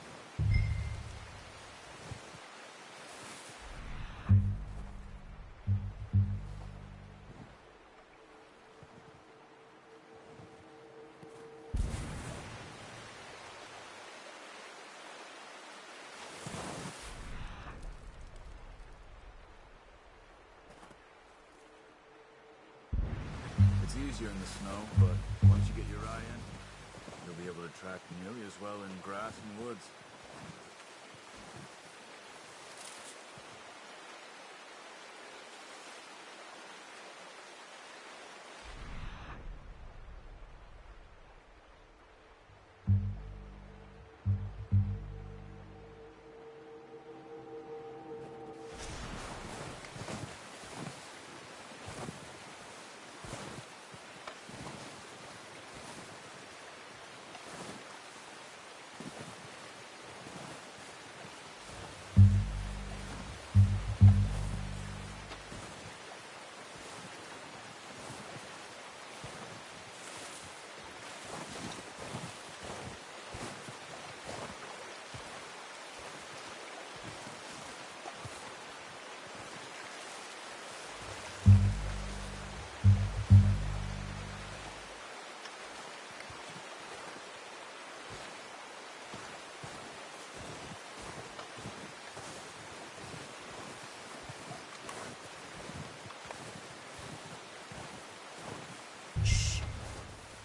It's easier in the snow, but once you get your eye in, you'll be able to track nearly as well in grass and woods.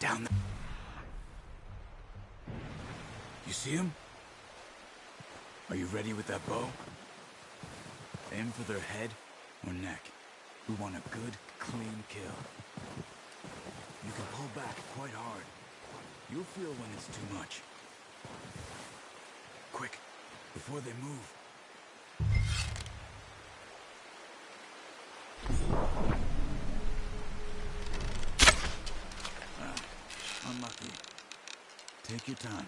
Down there. You see him? Are you ready with that bow? Aim for their head or neck. We want a good, clean kill. You can pull back quite hard. You'll feel when it's too much. Quick, before they move. Unlucky. Take your time.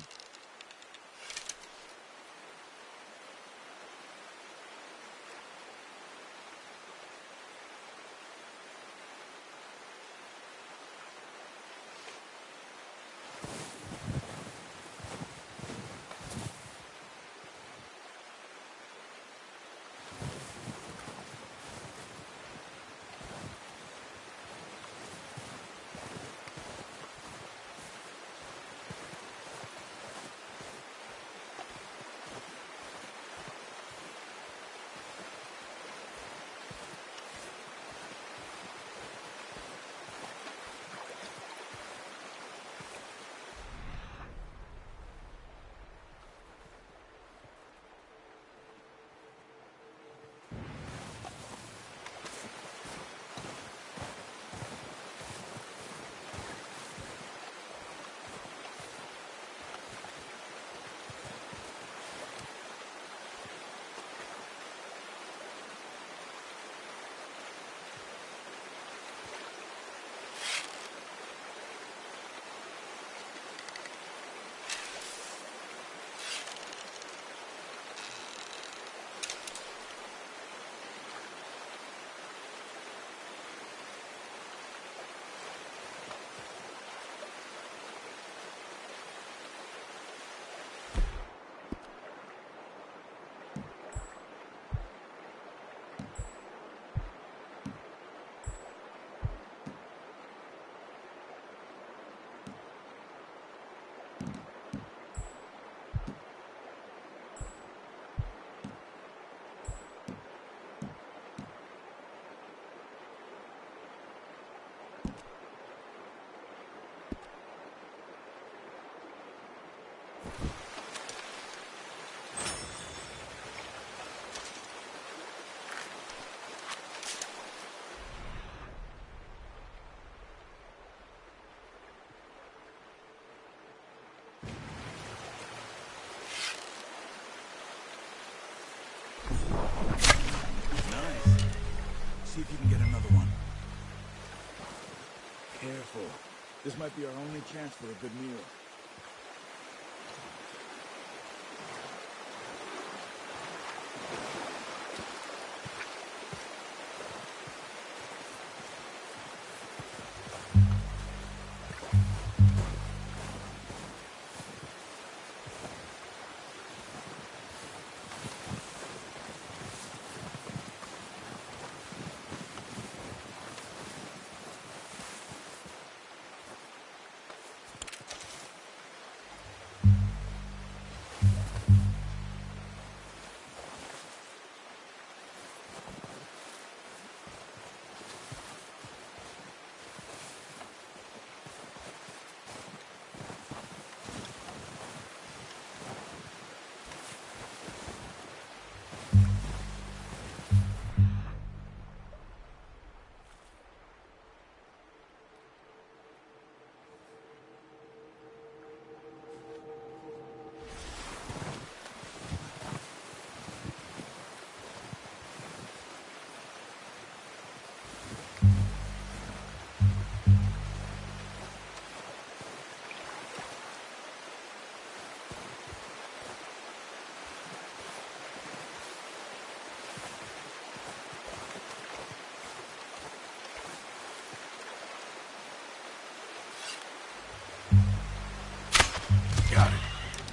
Nice. See if you can get another one. Careful. This might be our only chance for a good meal.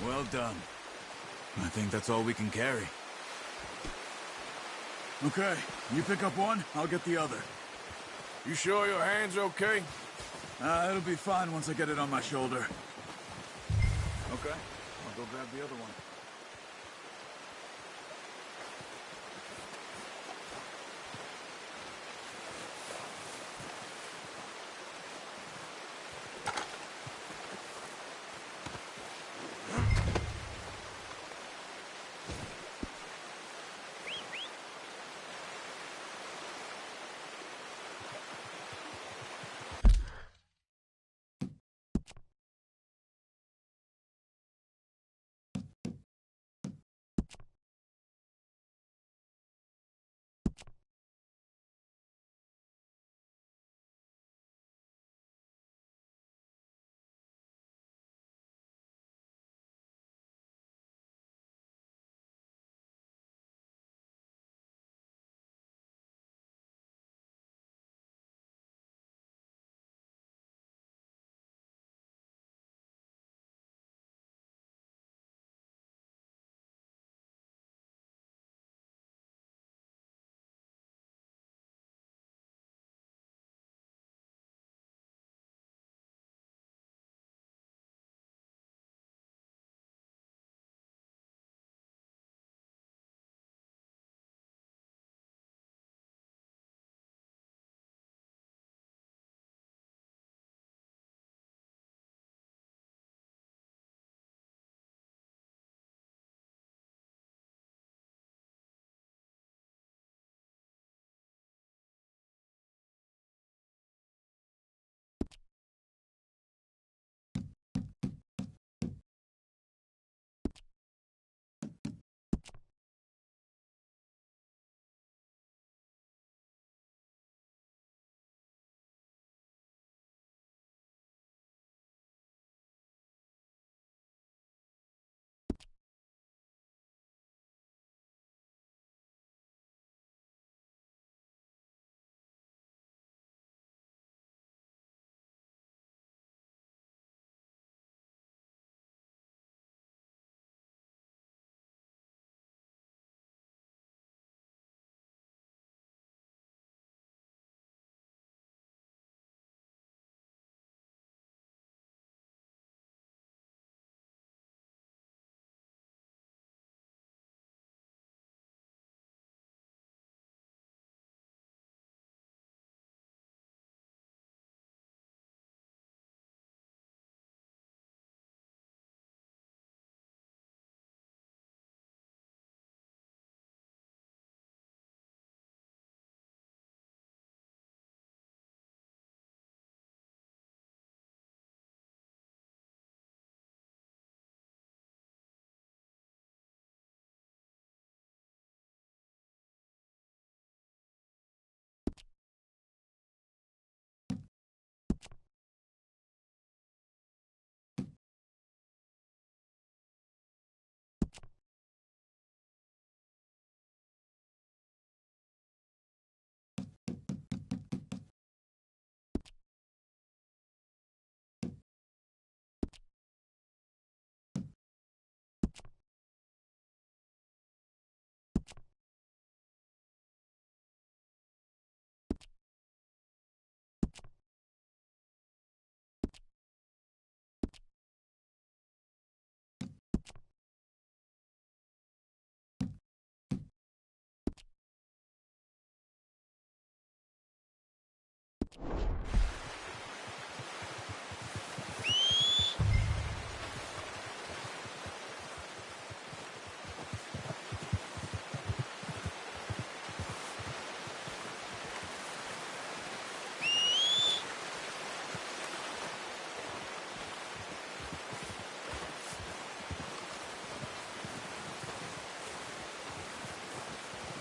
Well done. I think that's all we can carry. Okay, you pick up one, I'll get the other. You sure your hand's okay? It'll be fine once I get it on my shoulder. Okay, I'll go grab the other one.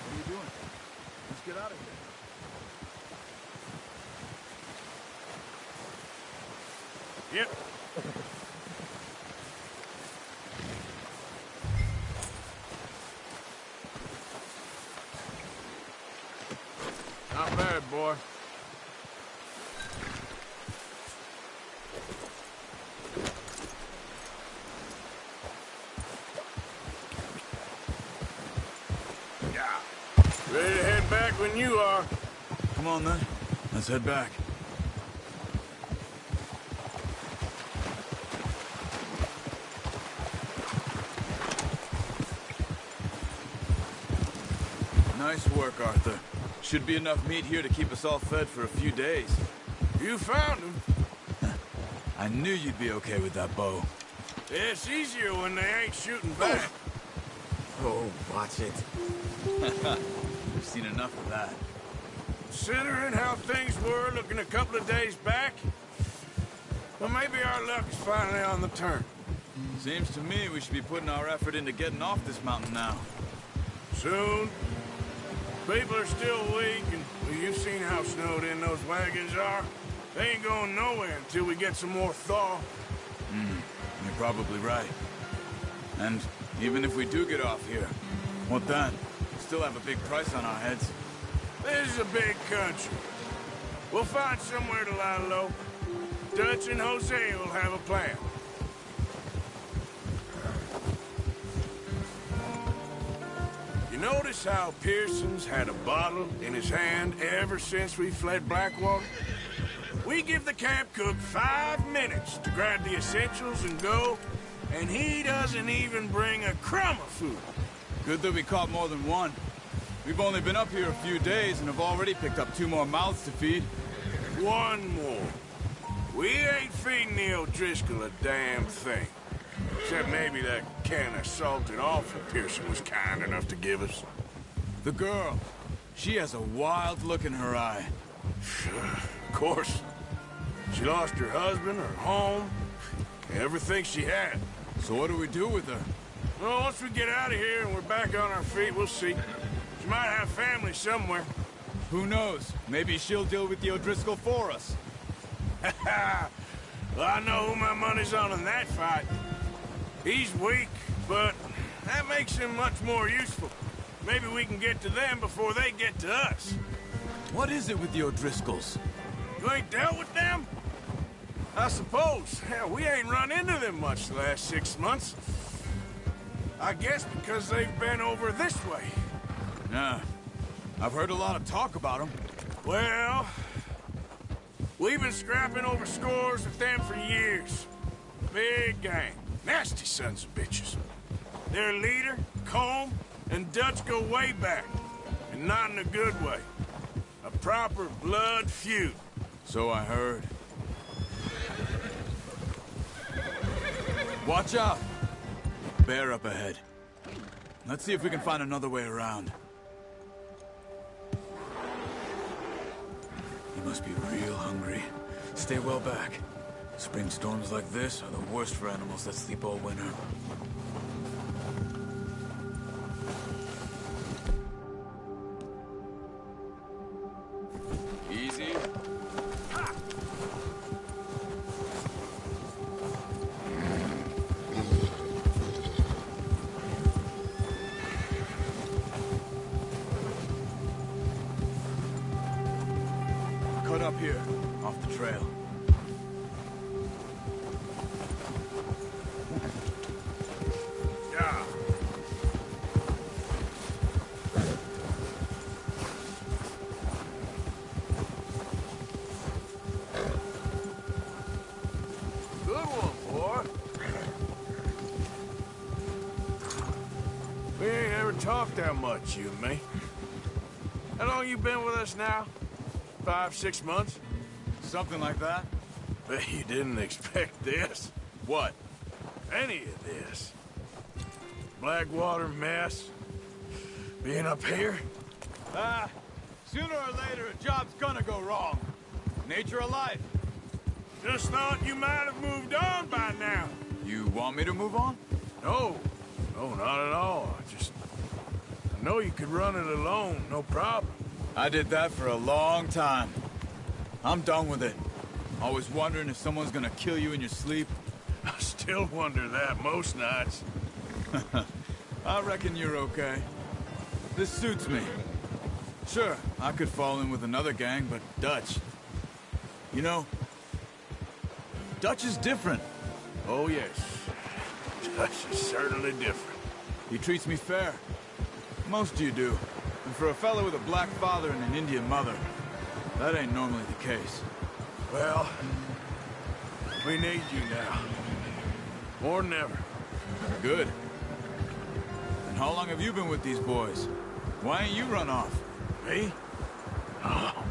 What are you doing? Let's get out of here. Yep. Not bad, boy. Yeah. Ready to head back when you are. Come on, then. Let's head back. Nice work, Arthur. Should be enough meat here to keep us all fed for a few days. You found him. I knew you'd be okay with that bow. It's easier when they ain't shooting back. Oh, watch it. We've seen enough of that. Considering how things were looking a couple of days back, well, maybe our luck is finally on the turn. Seems to me we should be putting our effort into getting off this mountain now. Soon. People are still weak, and well, you've seen how snowed in those wagons are. They ain't going nowhere until we get some more thaw. You're probably right. And even if we do get off here, what then? We still have a big price on our heads. This is a big country. We'll find somewhere to lie low. Dutch and Jose will have a plan. You notice how Pearson's had a bottle in his hand ever since we fled Blackwater? We give the camp cook 5 minutes to grab the essentials and go, and he doesn't even bring a crumb of food. Good that we caught more than one. We've only been up here a few days and have already picked up 2 more mouths to feed. 1 more. We ain't feeding the O'Driscoll a damn thing. Except maybe that can of salted offal Pearson was kind enough to give us. The girl. She has a wild look in her eye. Of course. She lost her husband, her home, everything she had. So what do we do with her? Well, once we get out of here and we're back on our feet, we'll see. She might have family somewhere. Who knows? Maybe she'll deal with the O'Driscoll for us. Well, I know who my money's on in that fight. He's weak, but that makes him much more useful. Maybe we can get to them before they get to us. What is it with the O'Driscolls? You ain't dealt with them? I suppose. Hell, we ain't run into them much the last 6 months. I guess because they've been over this way. Nah. I've heard a lot of talk about them. Well, we've been scrapping over scores with them for years. Big gang. Nasty sons of bitches. Their leader, Colm, and Dutch go way back. And not in a good way. A proper blood feud. So I heard. Watch out! Bear up ahead. Let's see if we can find another way around. He must be real hungry. Stay well back. Spring storms like this are the worst for animals that sleep all winter. Easy. Cut up here, off the trail. We ain't ever talked that much, you and me. How long you been with us now? 5, 6 months? Something like that? Bet you didn't expect this. What? Any of this. Blackwater mess. Being up here. Sooner or later, a job's gonna go wrong. Nature of life. Just thought you might have moved on by now. You want me to move on? No. No, not at all. I know you could run it alone, no problem. I did that for a long time. I'm done with it. Always wondering if someone's gonna kill you in your sleep. I still wonder that most nights. I reckon you're okay. This suits me. Sure, I could fall in with another gang, but Dutch... You know, Dutch is different. Oh, yes. Dutch is certainly different. He treats me fair. Most of you do. And for a fellow with a black father and an Indian mother, that ain't normally the case. Well, we need you now. More than ever. Good. And how long have you been with these boys? Why ain't you run off? Me? Oh,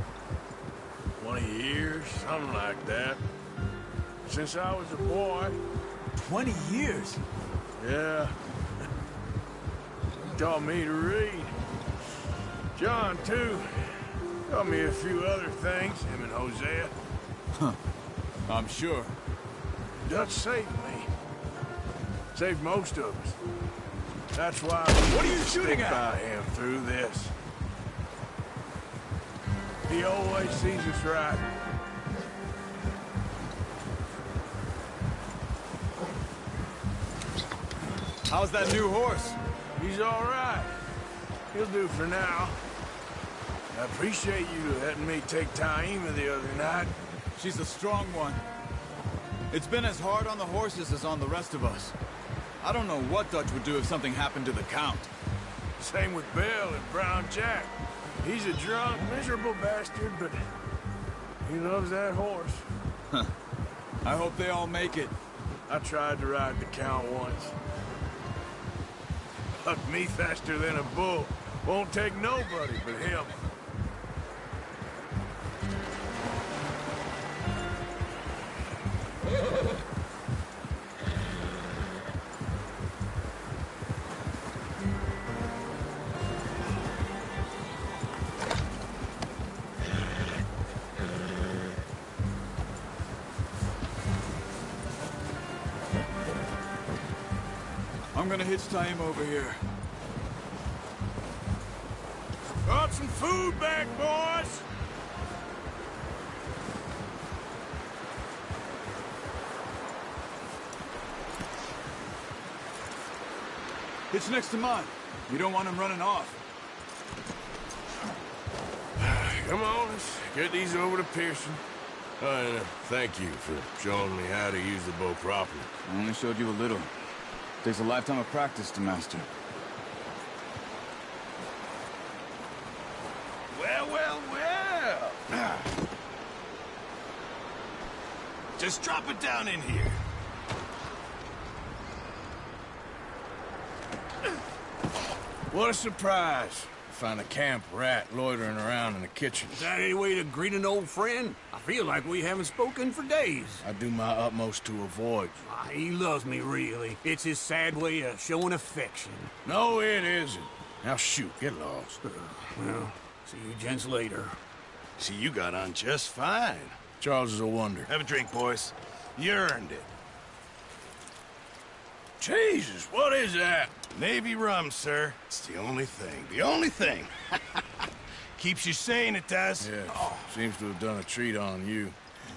20 years, something like that. Since I was a boy. 20 years? Yeah. He taught me to read. John, too. Taught me a few other things, him and Hosea. Huh. I'm sure. Dutch saved me. Saved most of us. That's why what are you shooting at? By him through this. He always sees us right. How's that new horse? He's all right. He'll do for now. I appreciate you letting me take Taima the other night. She's a strong one. It's been as hard on the horses as on the rest of us. I don't know what Dutch would do if something happened to the Count. Same with Bill and Brown Jack. He's a drunk, miserable bastard, but he loves that horse. Huh. I hope they all make it. I tried to ride the Count once. Bucked me faster than a bull. Won't take nobody but him. I'm gonna hitch Taima over here. Got some food back, boys! Hitch next to mine. You don't want him running off. Come on, let's get these over to Pearson. And thank you for showing me how to use the bow properly. I only showed you a little. Takes a lifetime of practice to master. Well, well, well. Just drop it down in here. What a surprise. Find a camp rat loitering around in the kitchen. Is that any way to greet an old friend? I feel like we haven't spoken for days. I do my utmost to avoid you. He loves me, really. It's his sad way of showing affection. No, it isn't. Now shoot, get lost. Well, see you gents later. See, you got on just fine. Charles is a wonder. Have a drink, boys. You earned it. Jesus, what is that? Navy rum, sir. It's the only thing. The only thing. Keeps you sane, it does. Yeah, seems to have done a treat on you.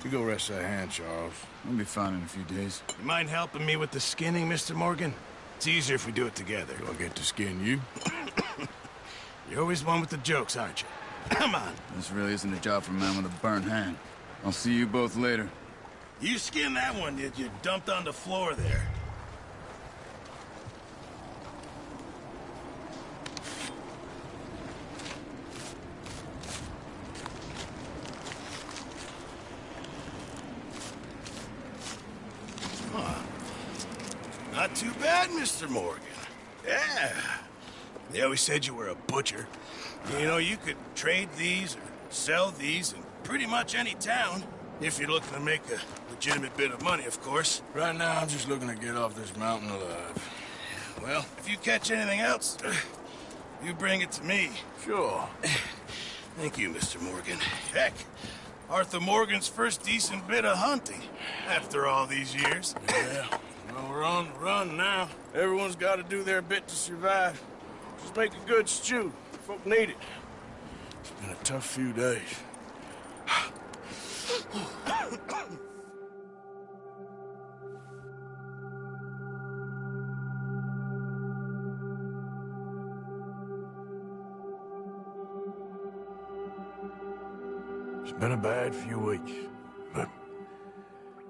You go rest that hand, Charles. I'll be fine in a few days. You mind helping me with the skinning, Mr. Morgan? It's easier if we do it together. Do I get to skin you? You're always one with the jokes, aren't you? Come on. This really isn't a job for a man with a burnt hand. I'll see you both later. You skinned that one, did you? Dumped on the floor there. Not too bad, Mr. Morgan. Yeah. They always said you were a butcher. You know, you could trade these or sell these in pretty much any town. If you're looking to make a legitimate bit of money, of course. Right now, I'm just looking to get off this mountain alive. Well, if you catch anything else, you bring it to me. Sure. Thank you, Mr. Morgan. Heck, Arthur Morgan's first decent bit of hunting after all these years. Yeah, well, we're on the run now. Everyone's got to do their bit to survive. Just make a good stew. Folk need it. It's been a tough few days. It's been a bad few weeks, but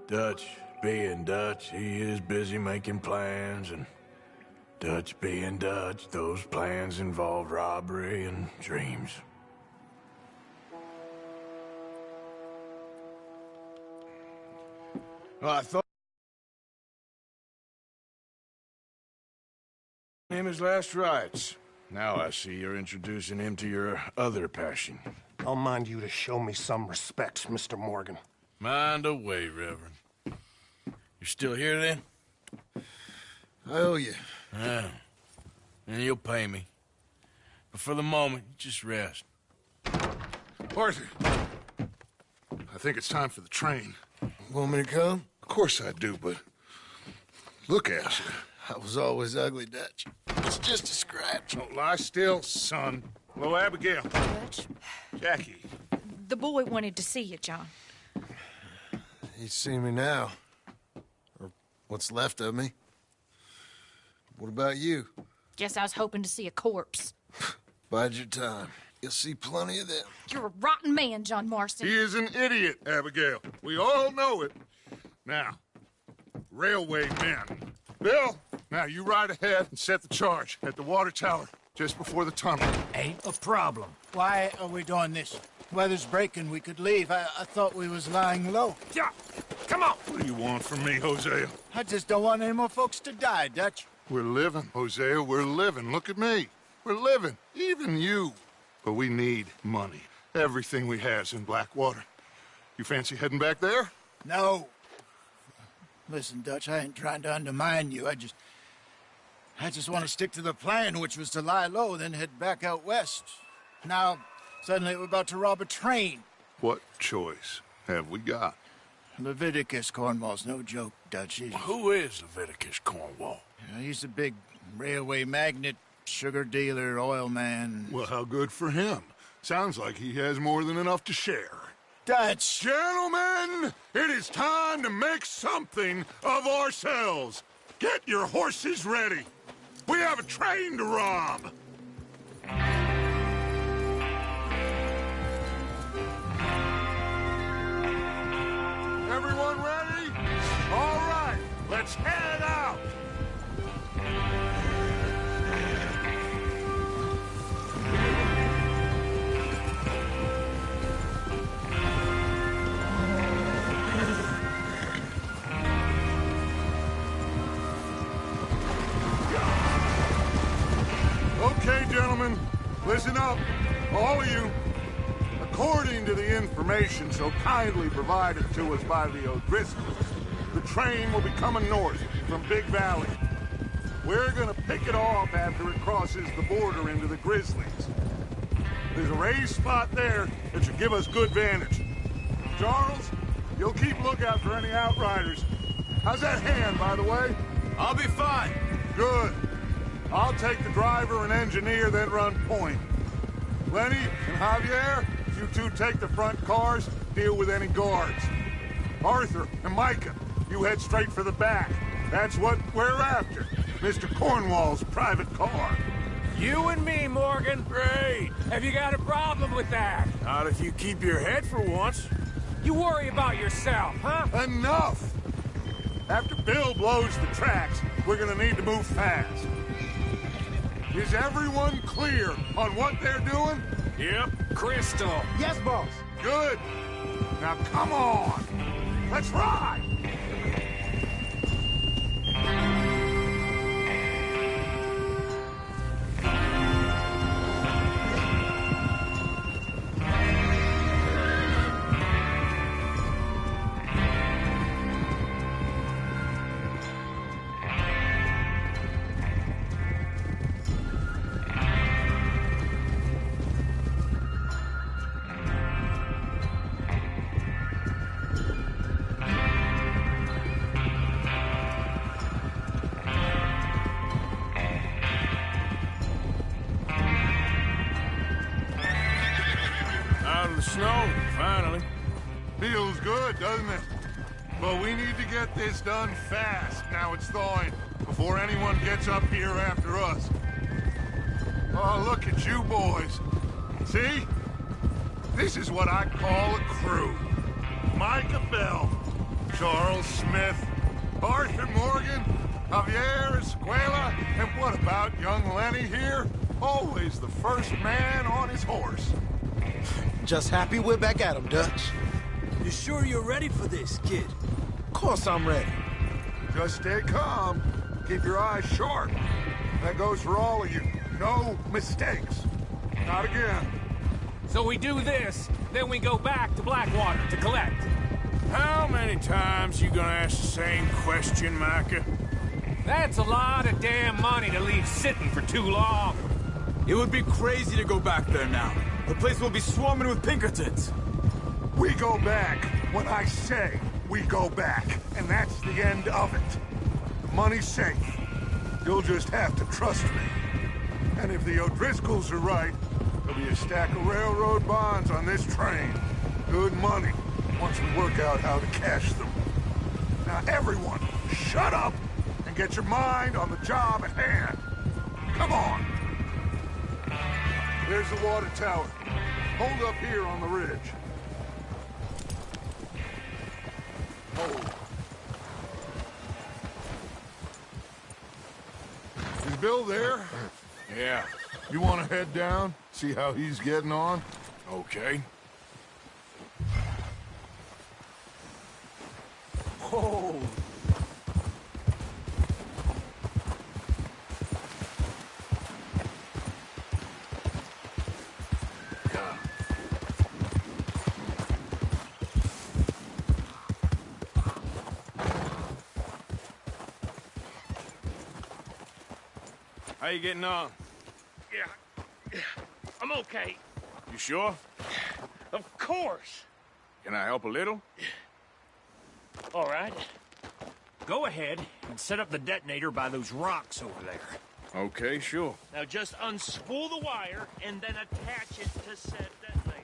Dutch being Dutch, he is busy making plans, and Dutch being Dutch, those plans involve robbery and dreams. Well, I thought him his last rites. Now I see you're introducing him to your other passion. I'll mind you to show me some respect, Mr. Morgan. Mind away, Reverend. You're still here, then? I owe you. Yeah. And you'll pay me. But for the moment, just rest. Arthur, I think it's time for the train. Want me to come? Of course I do, but look at you. I was always ugly, Dutch. It's just a scratch. Don't lie still, son. Hello, Abigail. Dutch, Jackie. the boy wanted to see you, John. He's seen me now. Or what's left of me. What about you? Guess I was hoping to see a corpse. Bide your time. You'll see plenty of them. You're a rotten man, John Marston. He is an idiot, Abigail. We all know it. Now, railway men. Bill, now you ride ahead and set the charge at the water tower just before the tunnel. Ain't a problem. Why are we doing this? Weather's breaking, we could leave. I thought we was lying low. Yeah, come on. What do you want from me, Hosea? I just don't want any more folks to die, Dutch. We're living, Hosea, we're living. Look at me. We're living, even you. But we need money. Everything we has in Blackwater. You fancy heading back there? No. Listen, Dutch, I ain't trying to undermine you. I just want to stick to the plan, which was to lie low, then head back out west. Now, suddenly we're about to rob a train. What choice have we got? Leviticus Cornwall's no joke, Dutch. Who is Leviticus Cornwall? He's a big railway magnate, sugar dealer, oil man. Well, how good for him. Sounds like he has more than enough to share. Dutch! Gentlemen, it is time to make something of ourselves. Get your horses ready. We have a train to rob. Everyone ready? All right, let's head out. Okay, gentlemen, listen up, all of you. According to the information so kindly provided to us by the O'Driscolls, the train will be coming north from Big Valley. We're gonna pick it off after it crosses the border into the Grizzlies. There's a raised spot there that should give us good vantage. Charles, you'll keep lookout for any outriders. How's that hand, by the way? I'll be fine. Good. I'll take the driver and engineer, then run point. Lenny and Javier, you two take the front cars, deal with any guards. Arthur and Micah, you head straight for the back. That's what we're after. Mr. Cornwall's private car. You and me, Morgan. Great. Have you got a problem with that? Not if you keep your head for once. You worry about yourself, huh? Enough! After Bill blows the tracks, we're gonna need to move fast. Is everyone clear on what they're doing? Yep. Crystal. Yes, boss. Good. Now come on. Let's ride. Feels good, doesn't it? But we need to get this done fast. Now it's thawing, before anyone gets up here after us. Oh, look at you boys. See? This is what I call a crew. Micah Bell, Charles Smith, Arthur Morgan, Javier Escuela, and what about young Lenny here? Always the first man on his horse. Just happy we're back at 'em, Dutch. You sure you're ready for this, kid? Of course I'm ready. Just stay calm. Keep your eyes sharp. That goes for all of you. No mistakes. Not again. So we do this, then we go back to Blackwater to collect. How many times you gonna ask the same question, Micah? That's a lot of damn money to leave sitting for too long. It would be crazy to go back there now. The place will be swarming with Pinkertons. We go back when I say we go back, and that's the end of it. The money's safe. You'll just have to trust me. And if the O'Driscolls are right, there'll be a stack of railroad bonds on this train. Good money, once we work out how to cash them. Now everyone, shut up and get your mind on the job at hand. Come on. There's the water tower. Hold up here on the ridge. Hold. Is Bill there? Yeah. You want to head down? See how he's getting on? Okay. Oh. How you getting on? Yeah, I'm okay. You sure? Of course. Can I help a little? All right. Go ahead and set up the detonator by those rocks over there. Okay, sure. Now just unspool the wire and then attach it to said detonator.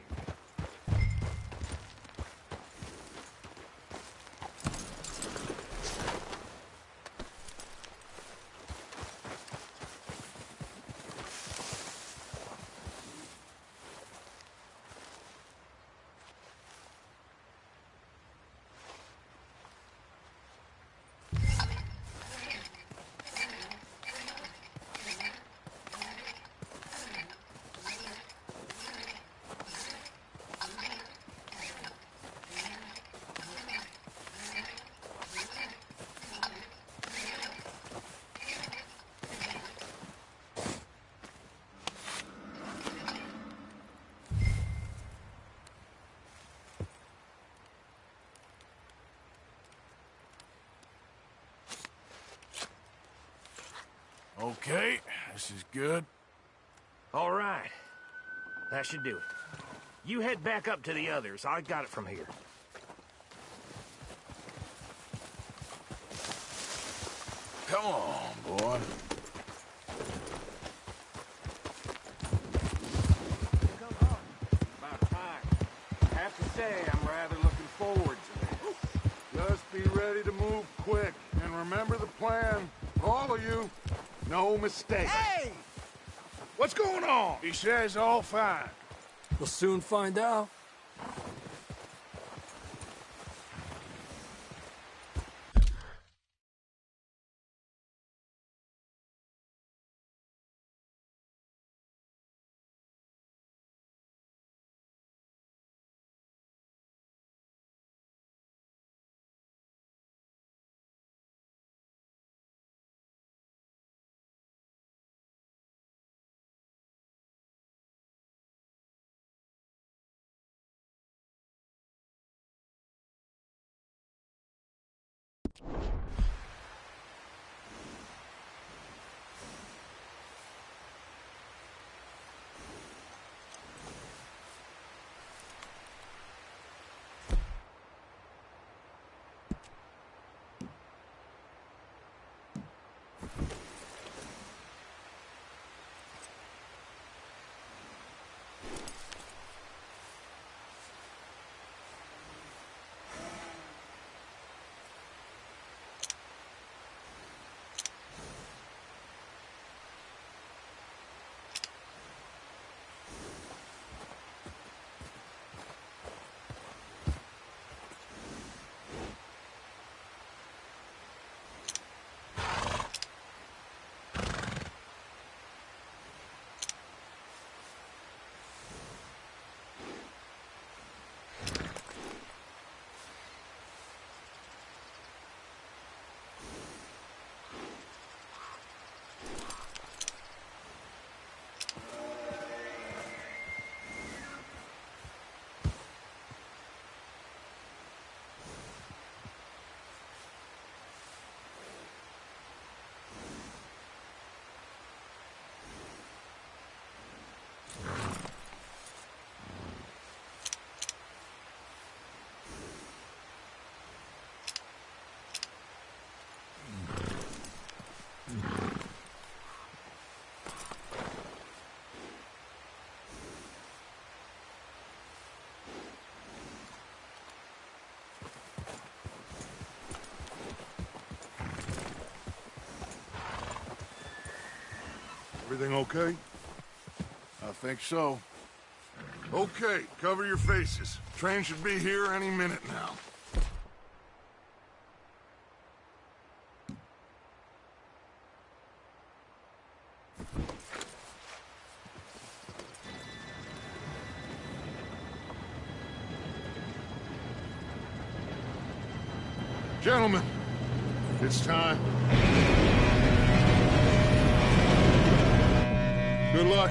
Okay, this is good. All right. That should do it. You head back up to the others. I got it from here. Come on, boy. Come on. About time. I have to say, I'm rather looking forward to this. Just be ready to move quick. And remember the plan. All of you. No mistakes. Hey! What's going on? He says all fine. We'll soon find out. Everything okay? I think so. Okay, cover your faces. Train should be here any minute now. Gentlemen, it's time. Good luck,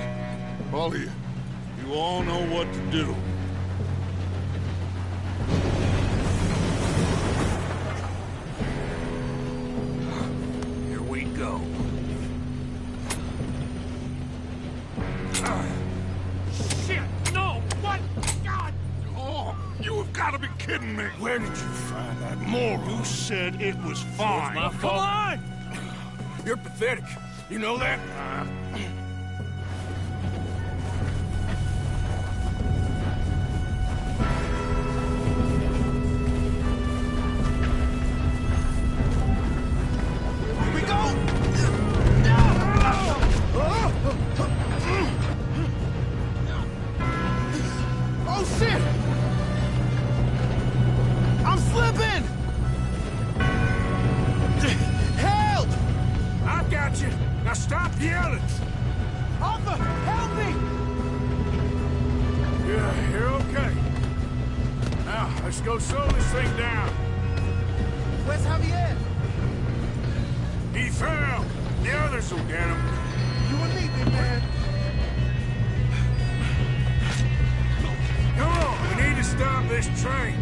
all of you. You all know what to do. Here we go. Shit! No! What? God! Oh, you have got to be kidding me! Where did you find that moron? You said it was fine. It's my fault. Come on! You're pathetic. You know that? Go slow this thing down. Where's Javier? He fell. The others will get him. You and me, big man. Come on, we need to stop this train.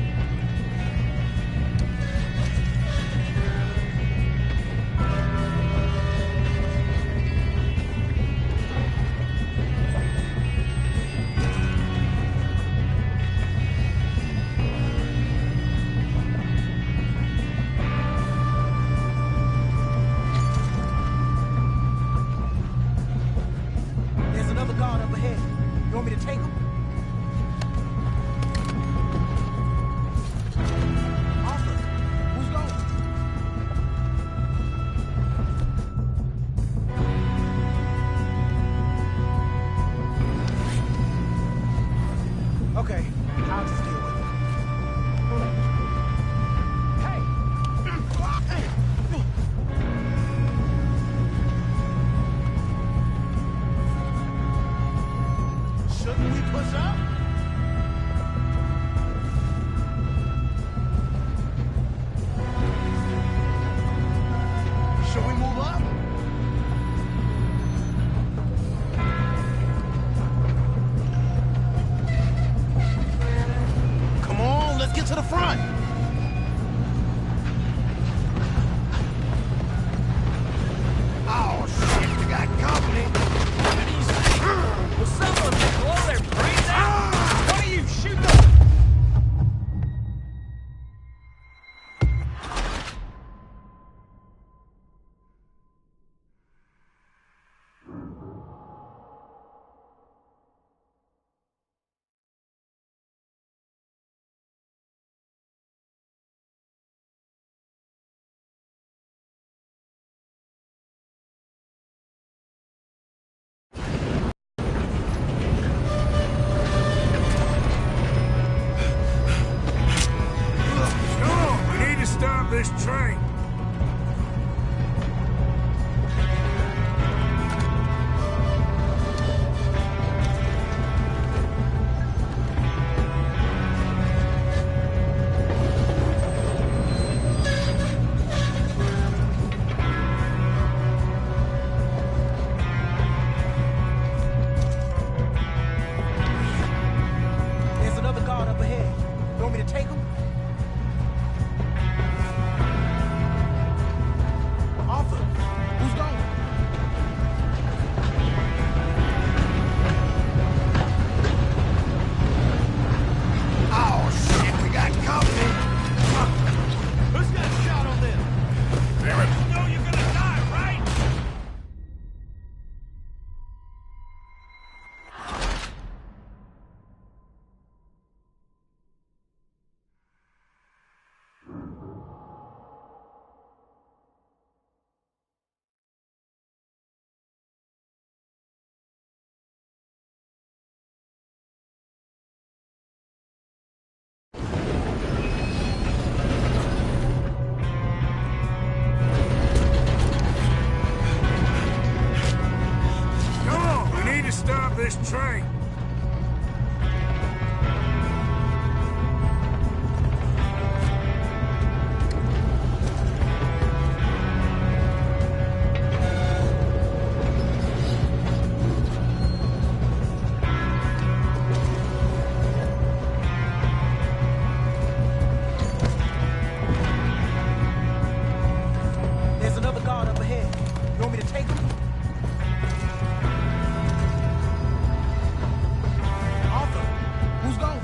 Okay, I'll just deal with it. Hey! Shouldn't we push up? Should we move up? Get to the front! Oh, shit, you got company! Will someone blow their brains out? stop this train. There's another guard up ahead. You want me to take him? Arthur, who's going?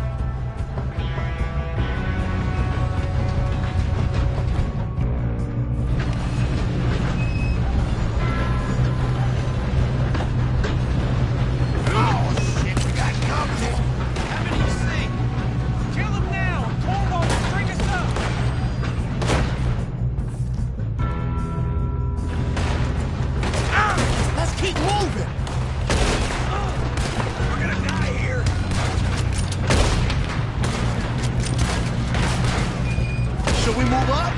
Oh, shit, we got company. How many you see? Kill him now. Corvo, bring us up. Let's keep moving! We're gonna die here! Should we move up?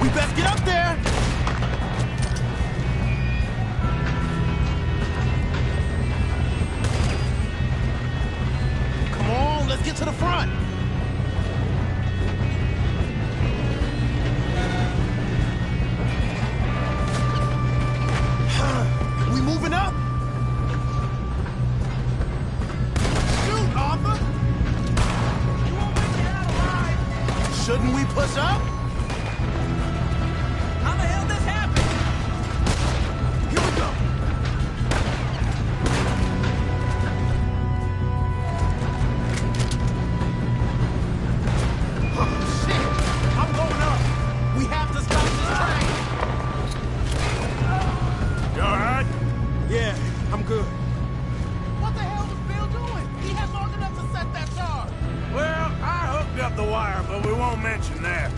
We best get up there! Come on, let's get to the front! We moving up? Shoot, Arthur! You won't make it out alive! Shouldn't we push up? How the hell this happen? Here we go! Oh, shit! I'm going up! We have to stop this train! You alright? Yeah, I'm good. What the hell was Bill doing? He had long enough to set that charge. Well, I hooked up the wire, but we won't mention that.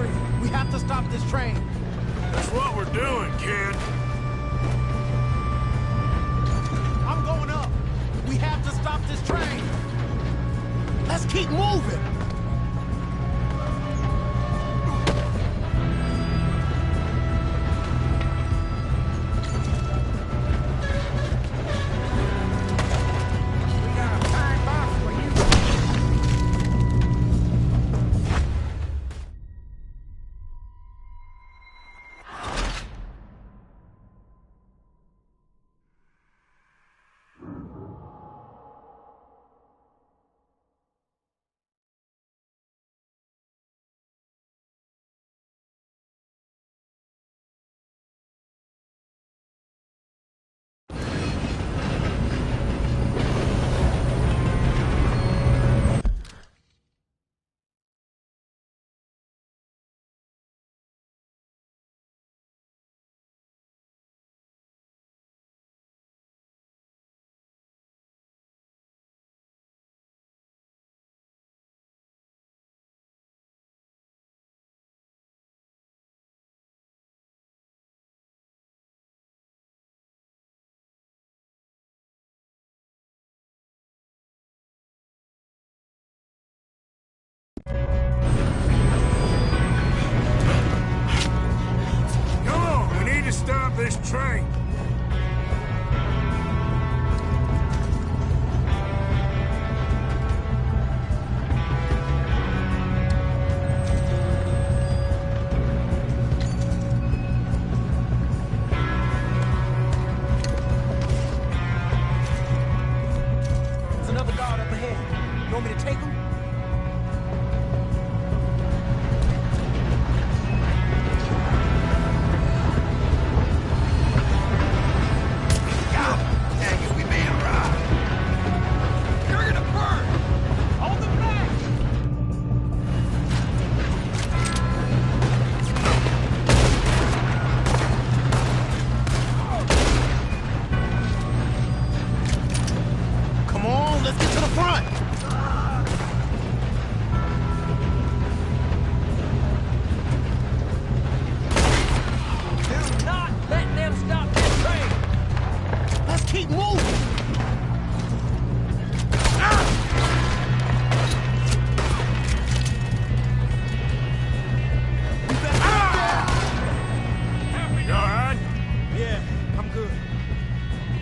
hurry. We have to stop this train. That's what we're doing, kid. I'm going up. We have to stop this train. Let's keep moving. Come on, we need to stop this train. There's another guard up ahead. You want me to take him? Come on, let's get to the front. Do not let them stop this train! Let's keep moving. You all right? Yeah, I'm good.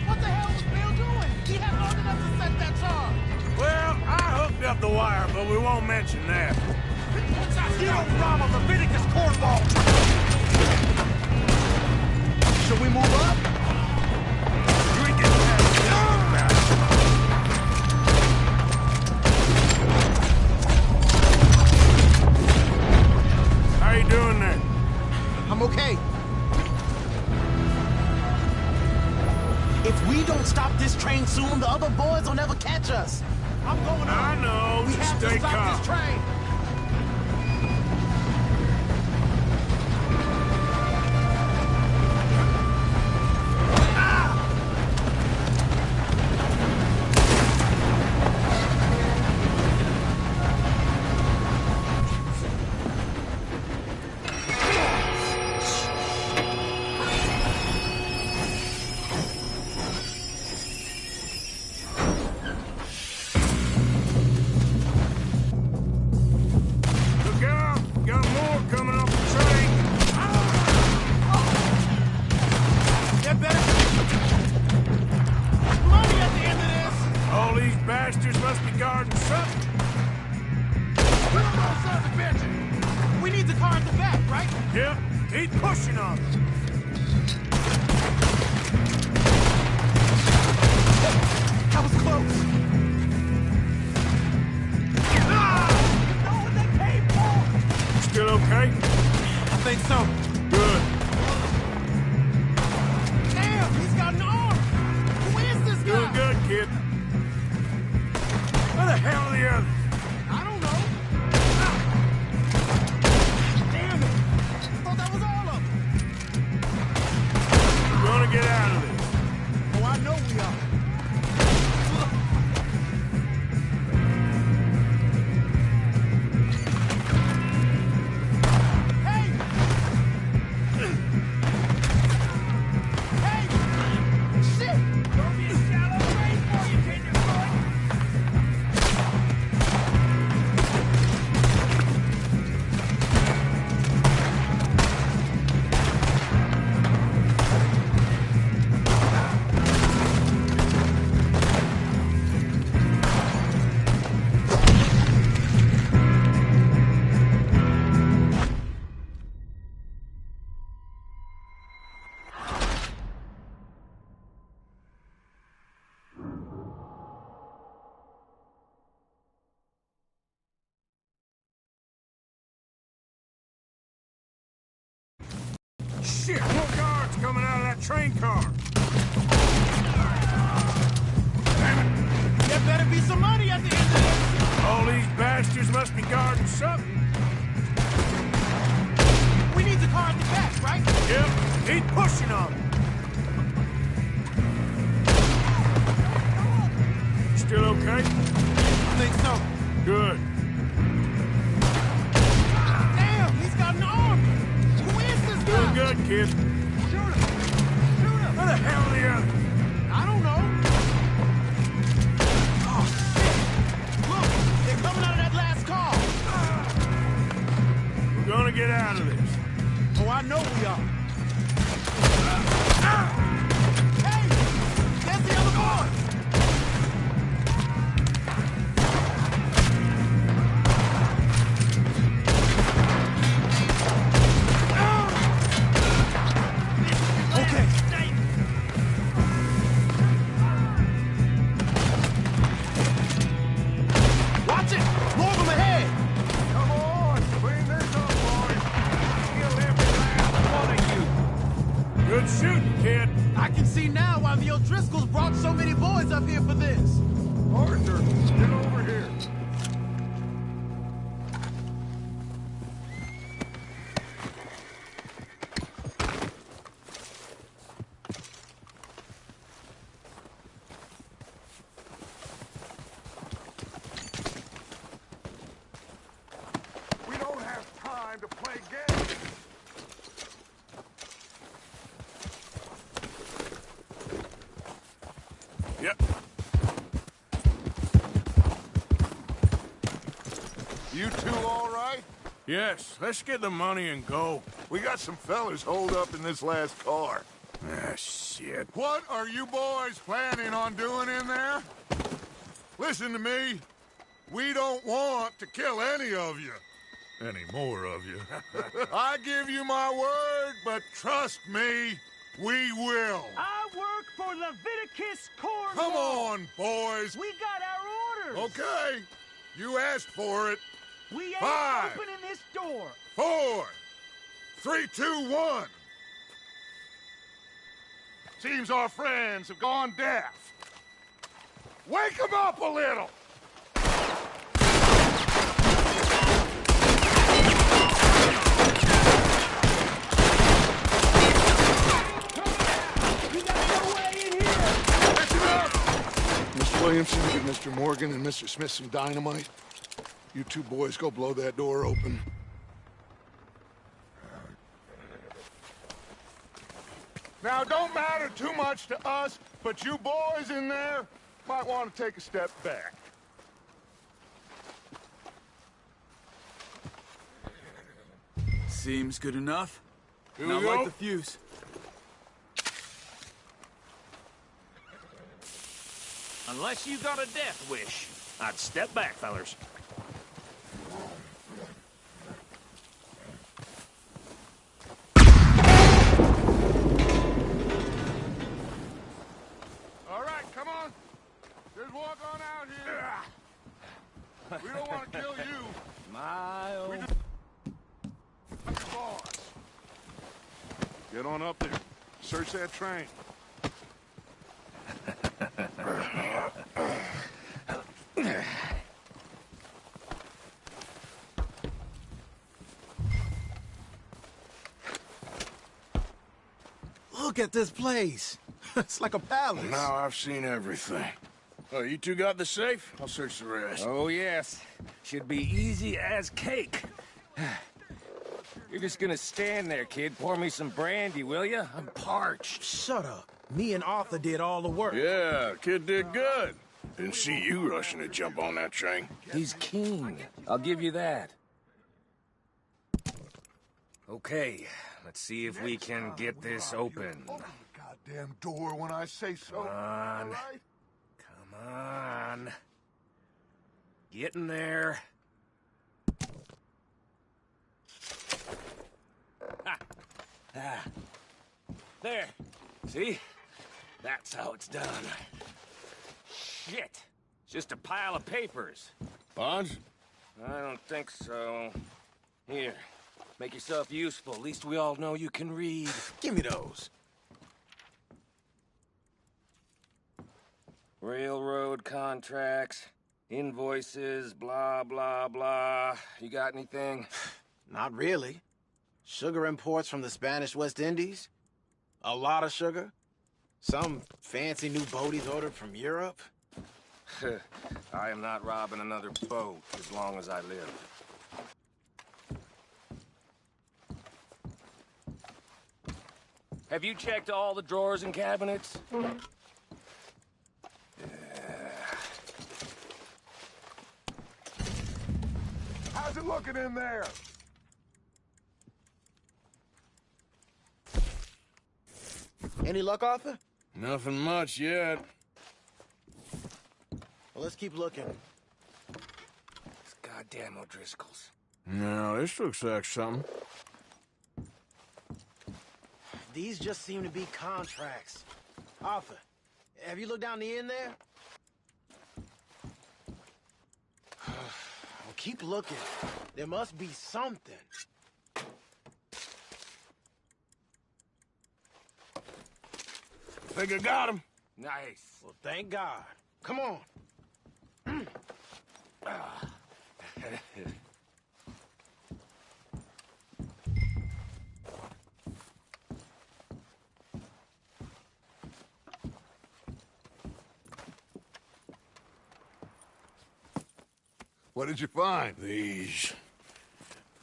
What the hell was Bill doing? He had long enough to set that charge. Well, I hooked up the wire, but we won't mention that. You don't rob a Leviticus cornball. Should we move up? How you doing there? I'm okay. If we don't stop this train soon, the other boys will never catch us. I'm going on. I know. We Just have stay to stop calm. this train. Look out! Got more coming off the train. Get better. Money at the end of this. All these bastards must be guarding something. We're on those sons of bitches. We need the car at the back, right? Yep. Keep pushing on them. That was close. Know what they paid for? Still okay? I think so. Good. Damn, he's got an arm. Who is this guy? Doing good, kid. Where the hell are the others? I don't know. Damn it. I thought that was all of them. We're gonna get out of this. Oh, I know we are. Shit, more guards coming out of that train car. There better be some money at the end of this. All these bastards must be guarding something. We need the car at the back, right? Yep, keep pushing on it. Still okay? I think so. Good. Damn, he's got an arm. Who is this Doing guy? good, kid. Shoot him. Shoot him. Where the hell are the others? I don't know. Oh, shit. Look, they're coming out of that last car. We're gonna get out of this. Oh, I know we are. Hey, there's the other boy. Okay. Watch it! More of them ahead! Come on! Clean this up, boys! Good shooting, kid. I can see now why the O'Driscolls brought so many boys up here for this. Arthur, get over here. We don't have time to play games. Yep. You two all right? Yes, let's get the money and go. We got some fellas holed up in this last car. Ah, shit. What are you boys planning on doing in there? Listen to me. We don't want to kill any of you. Any more of you. I give you my word, but trust me, we will. I work for Leviticus Cornwall. Come on, boys. We got our orders. Okay. You asked for it. We ain't 5, opening this door. 4, 3, 2, 1. Seems our friends have gone deaf. Wake them up a little. Mr. Williamson, give Mr. Morgan and Mr. Smith some dynamite. You two boys go blow that door open. Now, don't matter too much to us, but you boys in there might want to take a step back. Seems good enough. Here Not we go. like the fuse. Unless you got a death wish, I'd step back, fellers. All right, come on. Just walk on out here. We don't want to kill you. My We old... just... Boss. Get on up there. Search that train. Look at this place. It's like a palace. Now I've seen everything. Oh, you two got the safe? I'll search the rest. Oh, yes. Should be easy as cake. You're just gonna stand there, kid. Pour me some brandy, will you? I'm parched. Shut up. Me and Arthur did all the work. Yeah, kid did good. Didn't see you rushing to jump on that train. He's keen. I'll give you that. Okay, let's see if we can get this open. Open the goddamn door when I say so. Come on. All right? Come on. Get in there. Ah. There. See? That's how it's done. Shit. It's just a pile of papers. Bonds? I don't think so. Here. Make yourself useful. At least we all know you can read. Give me those. Railroad contracts, invoices, blah, blah, blah. You got anything? Not really. Sugar imports from the Spanish West Indies. A lot of sugar. Some fancy new boat he's ordered from Europe. I am not robbing another boat as long as I live. Have you checked all the drawers and cabinets? How's it looking in there? Any luck, Arthur? Nothing much yet. Well, let's keep looking. It's goddamn O'Driscoll's. No, this looks like something. These just seem to be contracts. Arthur, have you looked down the end there? Well, keep looking. There must be something. Think I got him. Nice. Well, thank God. Come on. What did you find? These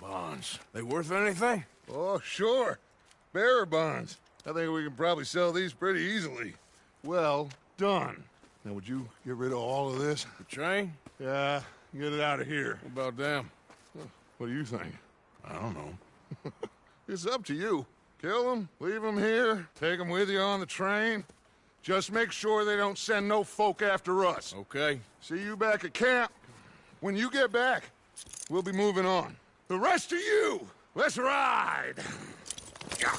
bonds. They worth anything? Oh, sure. Bearer bonds. I think we can probably sell these pretty easily. Well done. Now, would you get rid of all of this? The train? Yeah, get it out of here. What about them? What do you think? I don't know. It's up to you. Kill them, leave them here, take them with you on the train. Just make sure they don't send no folk after us. Okay. See you back at camp. When you get back, we'll be moving on. The rest of you, let's ride! Yeah.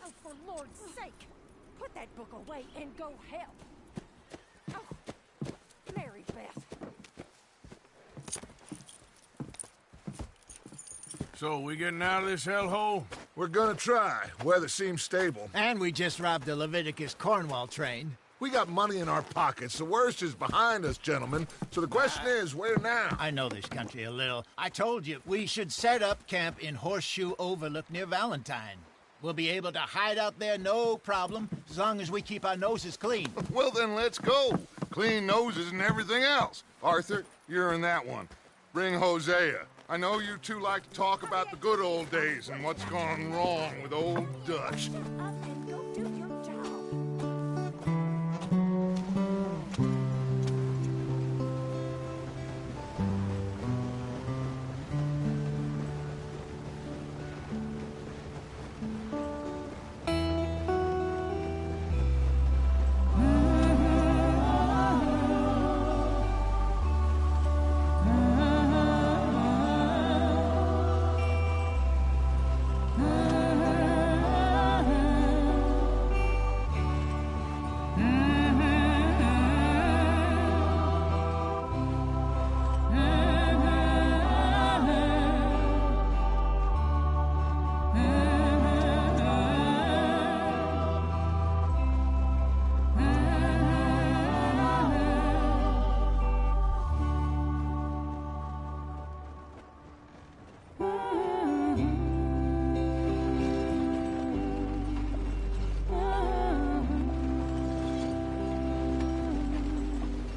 Oh, for Lord's sake, put that book away and go help. Oh, Mary Beth. So, we getting out of this hellhole? We're gonna try. Weather seems stable. And we just robbed the Leviticus Cornwall train. We got money in our pockets. The worst is behind us, gentlemen. So the question is, where now? I know this country a little. I told you, we should set up camp in Horseshoe Overlook near Valentine. We'll be able to hide out there, no problem, as long as we keep our noses clean. Well, then let's go. Clean noses and everything else. Arthur, you're in that one. Bring Hosea. I know you two like to talk about the good old days and what's gone wrong with old Dutch.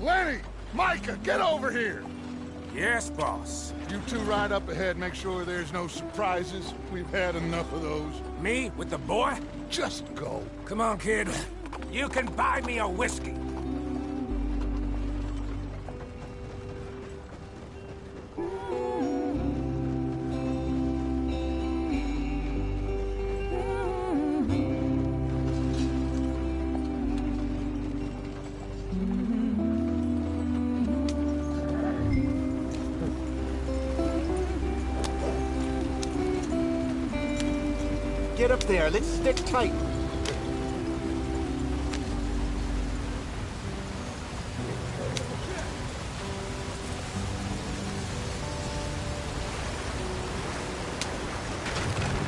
Lenny! Micah, get over here! Yes, boss. You two ride up ahead, make sure there's no surprises. We've had enough of those. Me with the boy? Just go. Come on, kid. You can buy me a whiskey. Get up there. Let's stick tight.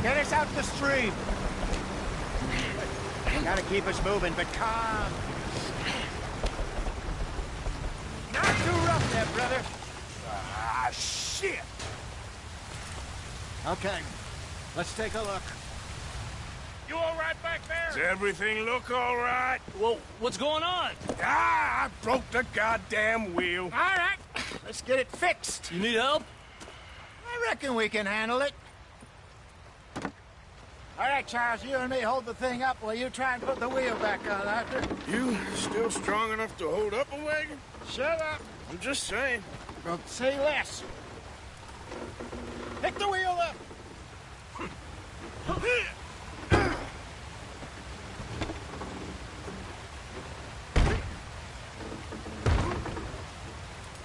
Get us out the stream. Gotta keep us moving, but calm. Not too rough there, brother. Ah, shit! Okay, let's take a look. You all right back there? Does everything look all right? Well, what's going on? Ah, I broke the goddamn wheel. All right, let's get it fixed. You need help? I reckon we can handle it. All right, Charles, you and me hold the thing up while you try and put the wheel back on, Arthur. You still strong enough to hold up a wagon? Shut up. I'm just saying. Well, say less. Pick the wheel up.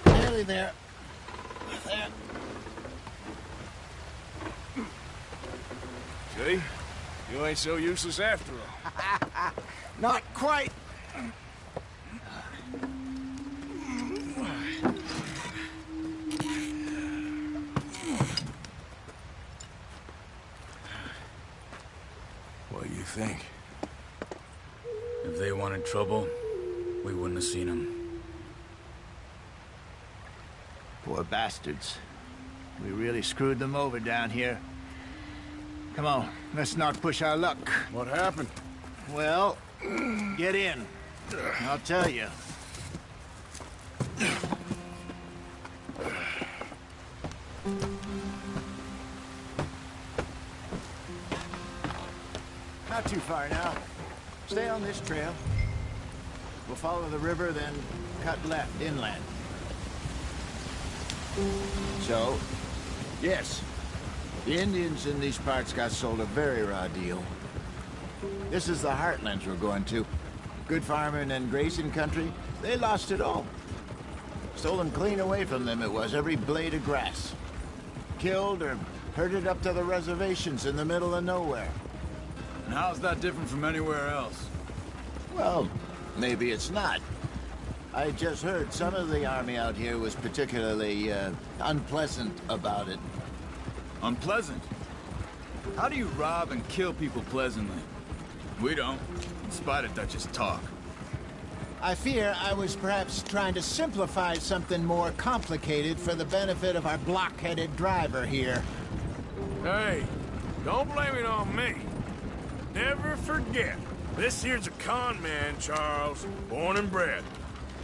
Nearly there. There. See? You ain't so useless after all. Not quite. What do you think? If they wanted trouble, we wouldn't have seen them. Poor bastards. We really screwed them over down here. Come on, let's not push our luck. What happened? Well, get in. I'll tell you. Not too far now. Stay on this trail. We'll follow the river, then cut left inland. So, yes, the Indians in these parts got sold a very raw deal. This is the heartlands we're going to. Good farming and grazing country, they lost it all. Stolen clean away from them it was, every blade of grass. Killed or herded up to the reservations in the middle of nowhere. And how's that different from anywhere else? Well, maybe it's not. I just heard some of the army out here was particularly, unpleasant about it. Unpleasant? How do you rob and kill people pleasantly? We don't, in spite of Dutch's talk. I fear I was perhaps trying to simplify something more complicated for the benefit of our block-headed driver here. Hey, don't blame it on me. Never forget, this here's a con man, Charles, born and bred.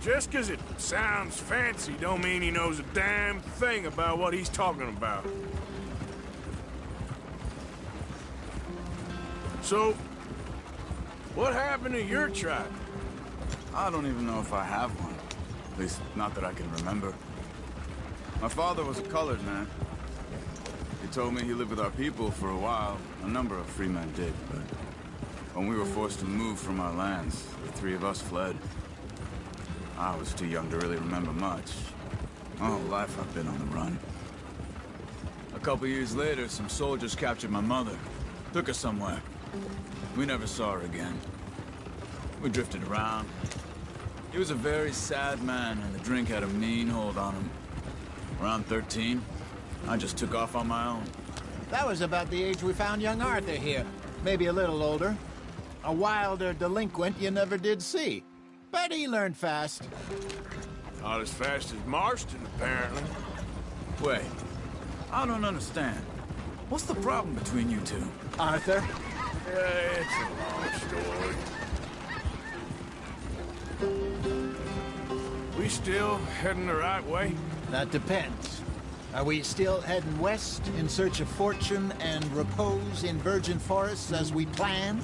Just 'cause it sounds fancy don't mean he knows a damn thing about what he's talking about. So, what happened to your tribe? I don't even know if I have one. At least, not that I can remember. My father was a colored man. He told me he lived with our people for a while. A number of free men did, but when we were forced to move from our lands, the three of us fled. I was too young to really remember much. My whole life I've been on the run. A couple years later, some soldiers captured my mother. Took her somewhere. We never saw her again. We drifted around. He was a very sad man, and the drink had a mean hold on him. Around 13, I just took off on my own. That was about the age we found young Arthur here. Maybe a little older. A wilder delinquent you never did see. But he learned fast. Not as fast as Marston, apparently. Wait, I don't understand. What's the problem between you two? Arthur? Yeah, it's a long story. We still heading the right way? That depends. Are we still heading west in search of fortune and repose in virgin forests as we planned?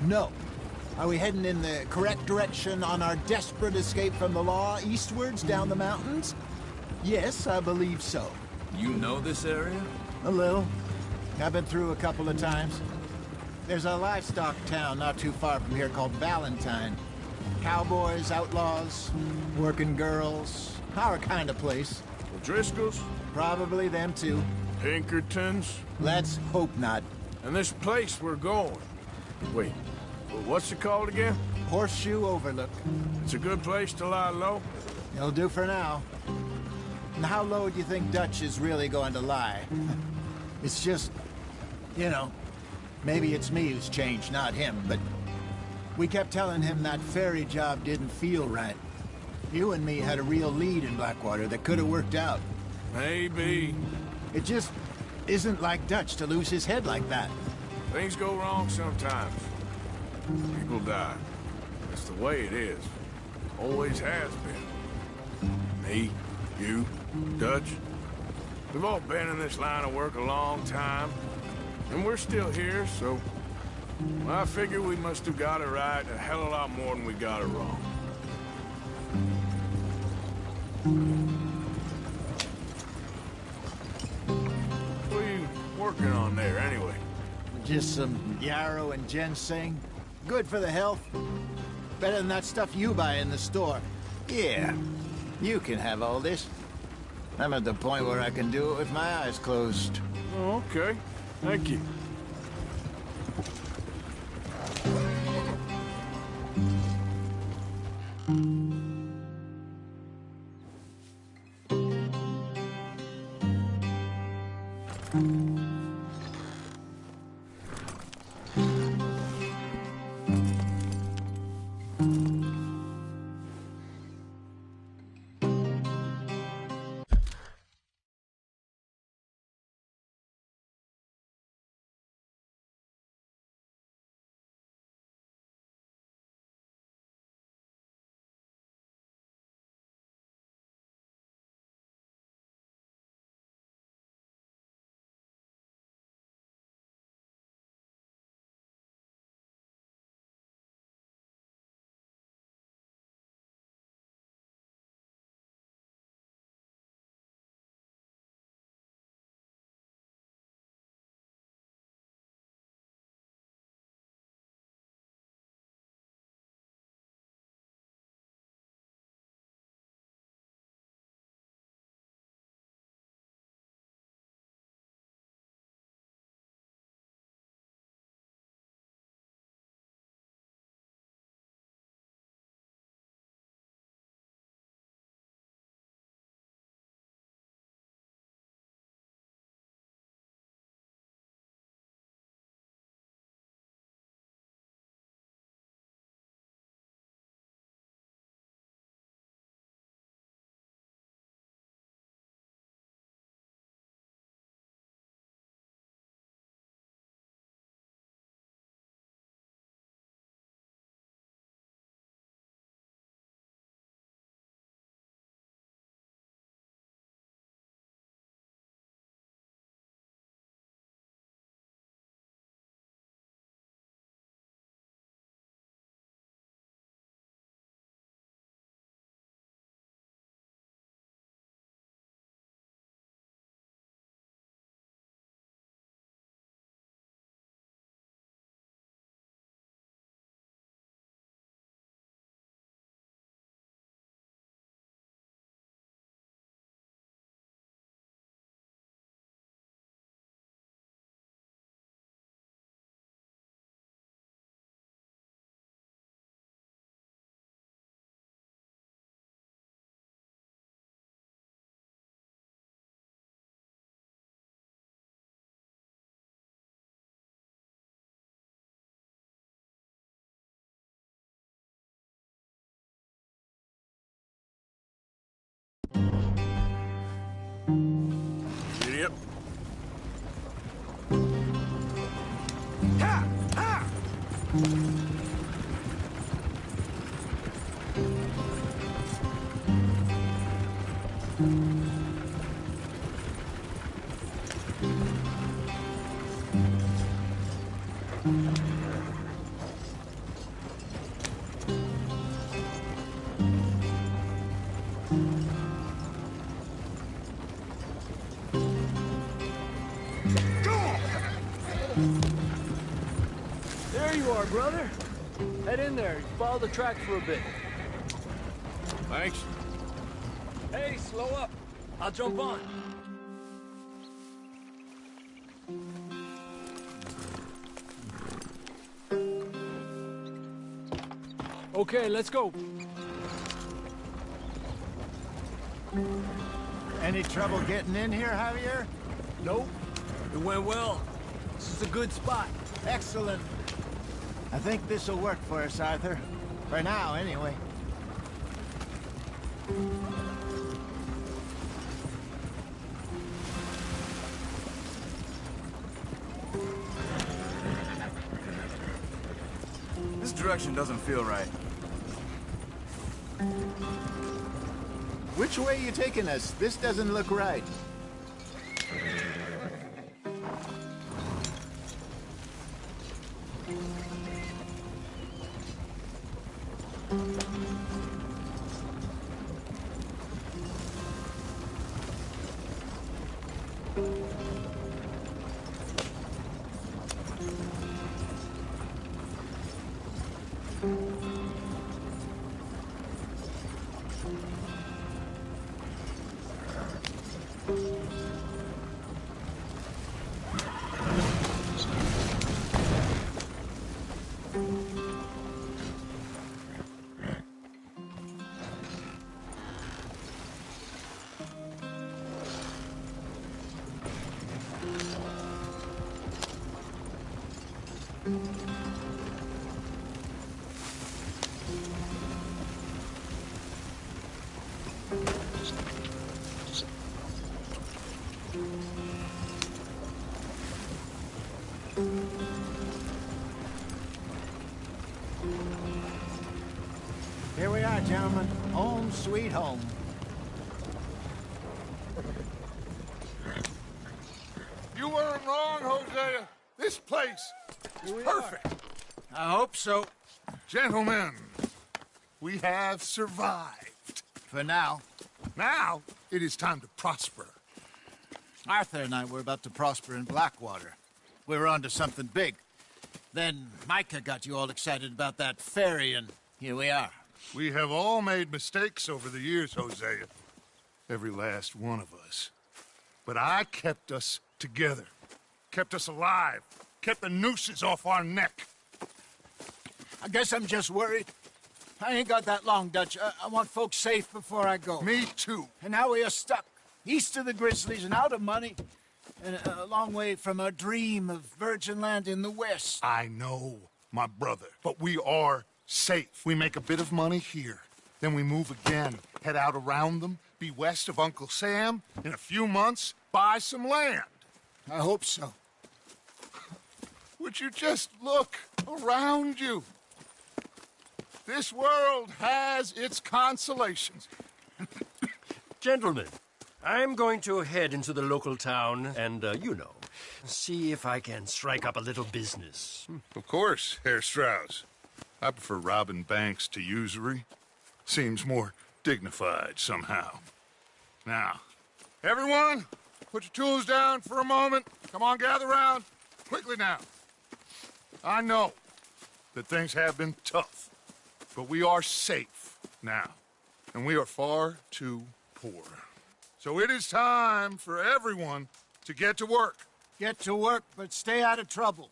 No. Are we heading in the correct direction on our desperate escape from the law eastwards down the mountains? Yes, I believe so. You know this area? A little. I've been through a couple of times. There's a livestock town not too far from here called Valentine. Cowboys, outlaws, working girls, our kind of place. The Driscolls? Probably them too. Pinkertons? Let's hope not. And this place we're going. Wait, what's it called again? Horseshoe Overlook. It's a good place to lie low? It'll do for now. And how low do you think Dutch is really going to lie? It's just, you know, maybe it's me who's changed, not him, but we kept telling him that ferry job didn't feel right. You and me had a real lead in Blackwater that could have worked out. Maybe. It just isn't like Dutch to lose his head like that. Things go wrong sometimes. People die. That's the way it is. Always has been. Me, you, Dutch. We've all been in this line of work a long time. And we're still here, so... well, I figure we must have got it right a hell of a lot more than we got it wrong. What are you working on there, anyway? Just some yarrow and ginseng. Good for the health. Better than that stuff you buy in the store. Yeah, you can have all this. I'm at the point where I can do it with my eyes closed. Oh, okay. Thank you. There you are, brother. Head in there. Follow the track for a bit. Thanks. Hey, slow up. I'll jump on. Okay, let's go. Any trouble getting in here, Javier? Nope. It went well. This is a good spot. Excellent. I think this'll work for us, Arthur. For now, anyway. This direction doesn't feel right. Which way are you taking us? This doesn't look right. Here we are, gentlemen. Home sweet home. You weren't wrong, Hosea. This place is perfect. I hope so. Gentlemen, we have survived. For now. Now, it is time to prosper. Arthur and I were about to prosper in Blackwater. We were onto something big. Then Micah got you all excited about that ferry, and here we are. We have all made mistakes over the years, Hosea. Every last one of us. But I kept us together. Kept us alive. Kept the nooses off our neck. I guess I'm just worried. I ain't got that long, Dutch. I want folks safe before I go. Me too. And now we are stuck. East of the Grizzlies and out of money. And a long way from our dream of virgin land in the west. I know, my brother. But we are safe. We make a bit of money here. Then we move again. Head out around them. Be west of Uncle Sam. In a few months, buy some land. I hope so. Would you just look around you? This world has its consolations. Gentlemen, I'm going to head into the local town and, see if I can strike up a little business. Of course, Herr Strauss. I prefer robbing banks to usury. Seems more dignified somehow. Now, everyone, put your tools down for a moment. Come on, gather round. Quickly now. I know that things have been tough, but we are safe now, and we are far too poor. So it is time for everyone to get to work. Get to work, but stay out of trouble.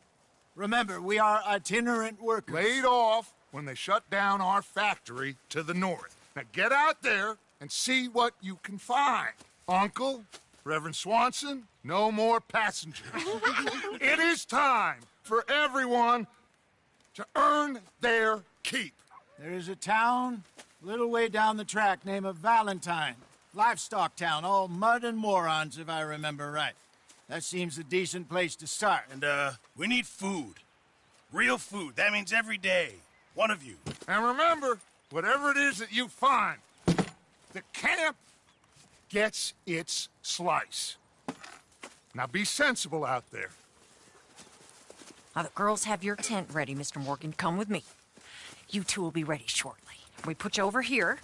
Remember, we are itinerant workers. Laid off when they shut down our factory to the north. Now get out there and see what you can find. Uncle, Reverend Swanson, no more passengers. It is time for everyone to earn their keep. There is a town a little way down the track named Valentine. Livestock town, all mud and morons, if I remember right. That seems a decent place to start. And, we need food. Real food. That means every day. One of you. And remember, whatever it is that you find, the camp gets its slice. Now be sensible out there. Now, the girls have your tent ready, Mr. Morgan. Come with me. You two will be ready shortly. We put you over here.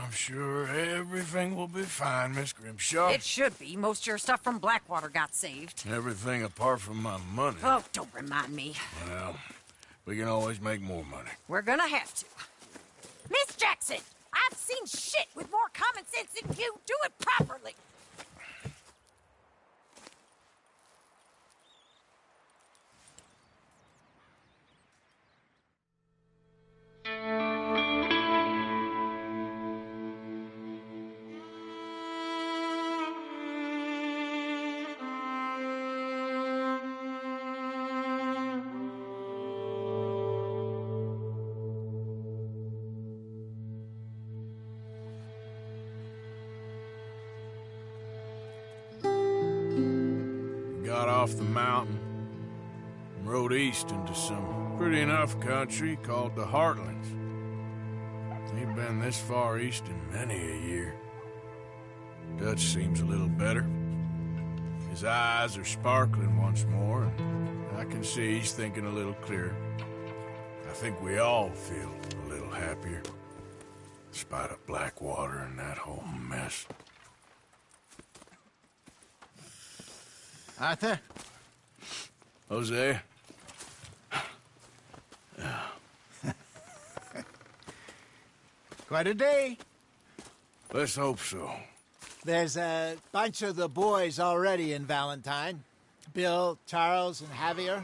I'm sure everything will be fine, Miss Grimshaw. It should be. Most of your stuff from Blackwater got saved. Everything apart from my money. Oh, don't remind me. Well, we can always make more money. We're gonna have to. Miss Jackson, I've seen shit with more common sense than you. Do it properly. Got off the mountain and rode east into some pretty enough country called the Heartlands. Ain't been this far east in many a year. Dutch seems a little better. His eyes are sparkling once more, and I can see he's thinking a little clearer. I think we all feel a little happier, despite of Blackwater and that whole mess. Arthur? Hosea? Quite a day. Let's hope so. There's a bunch of the boys already in Valentine. Bill, Charles, and Javier.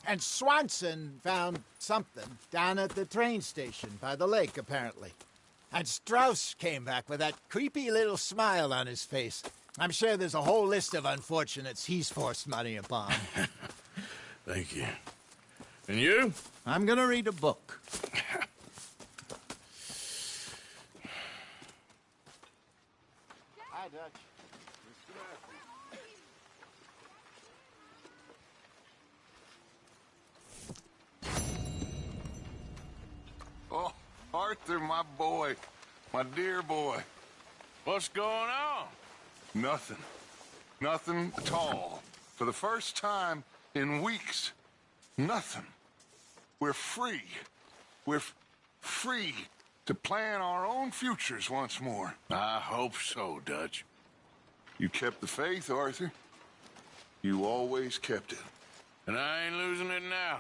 And Swanson found something down at the train station by the lake, apparently. And Strauss came back with that creepy little smile on his face. I'm sure there's a whole list of unfortunates he's forced money upon. Thank you. And you? I'm gonna read a book. Hi, Dutch. Oh, Arthur, my boy. My dear boy. What's going on? Nothing. Nothing at all. For the first time in weeks, nothing. We're free. We're free to plan our own futures once more. I hope so, Dutch. You kept the faith, Arthur. You always kept it. And I ain't losing it now.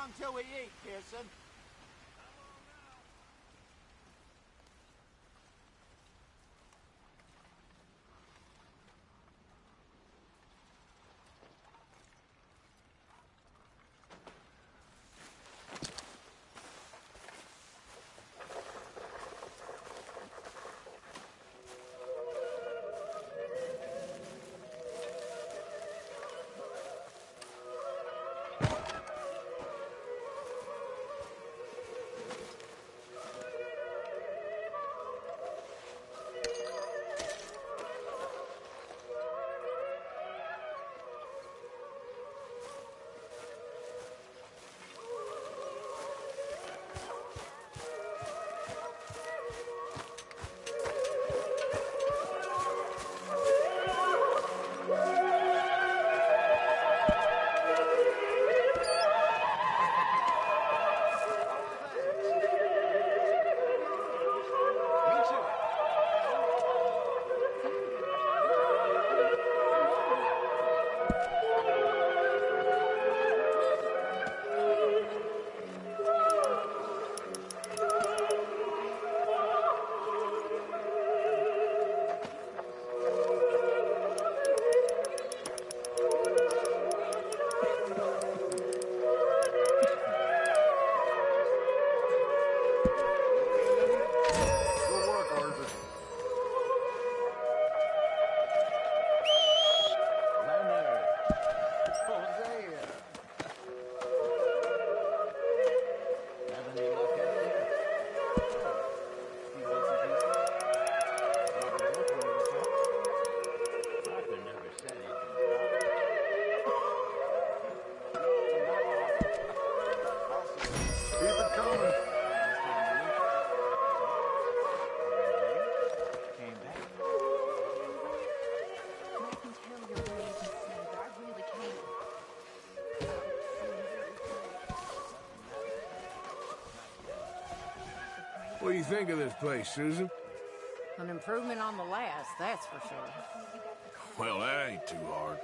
long till we eat, Pearson? What do you think of this place, Susan? An improvement on the last, that's for sure. Well, that ain't too hard.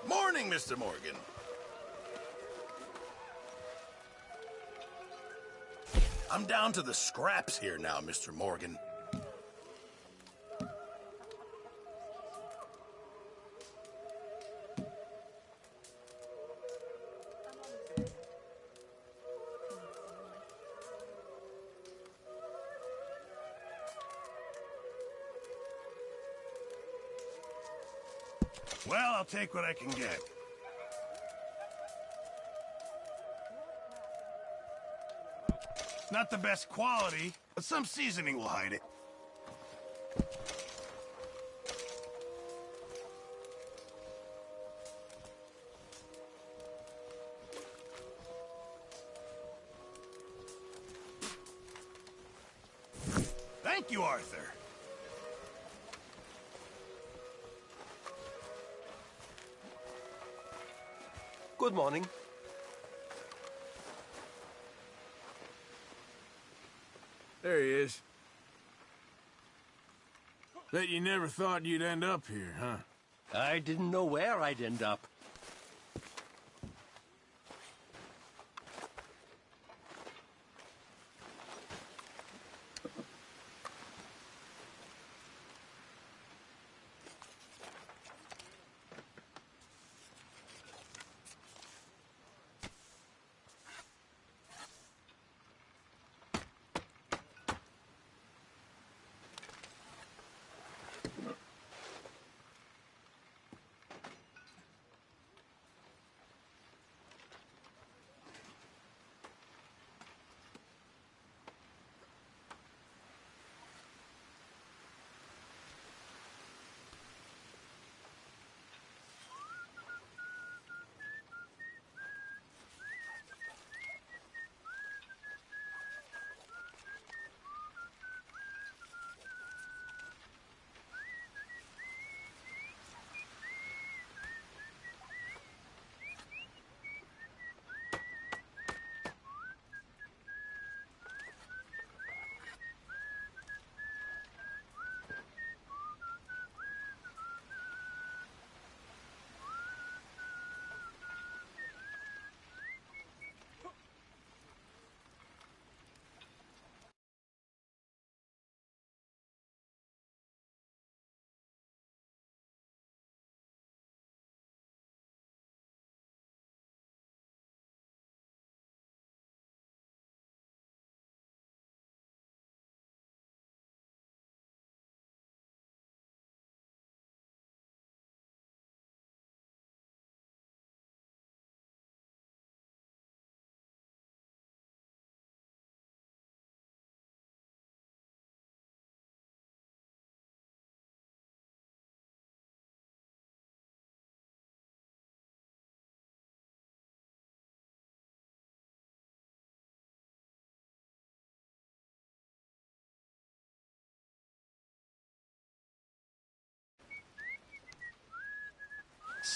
Morning, Mr. Morgan. I'm down to the scraps here now, Mr. Morgan. Well, I'll take what I can get. Not the best quality, but some seasoning will hide it. Thank you, Arthur. Good morning. There he is. Bet you never thought you'd end up here, huh? I didn't know where I'd end up.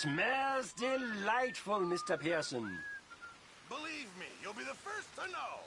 smells delightful, Mr. Pearson. Believe me, you'll be the first to know.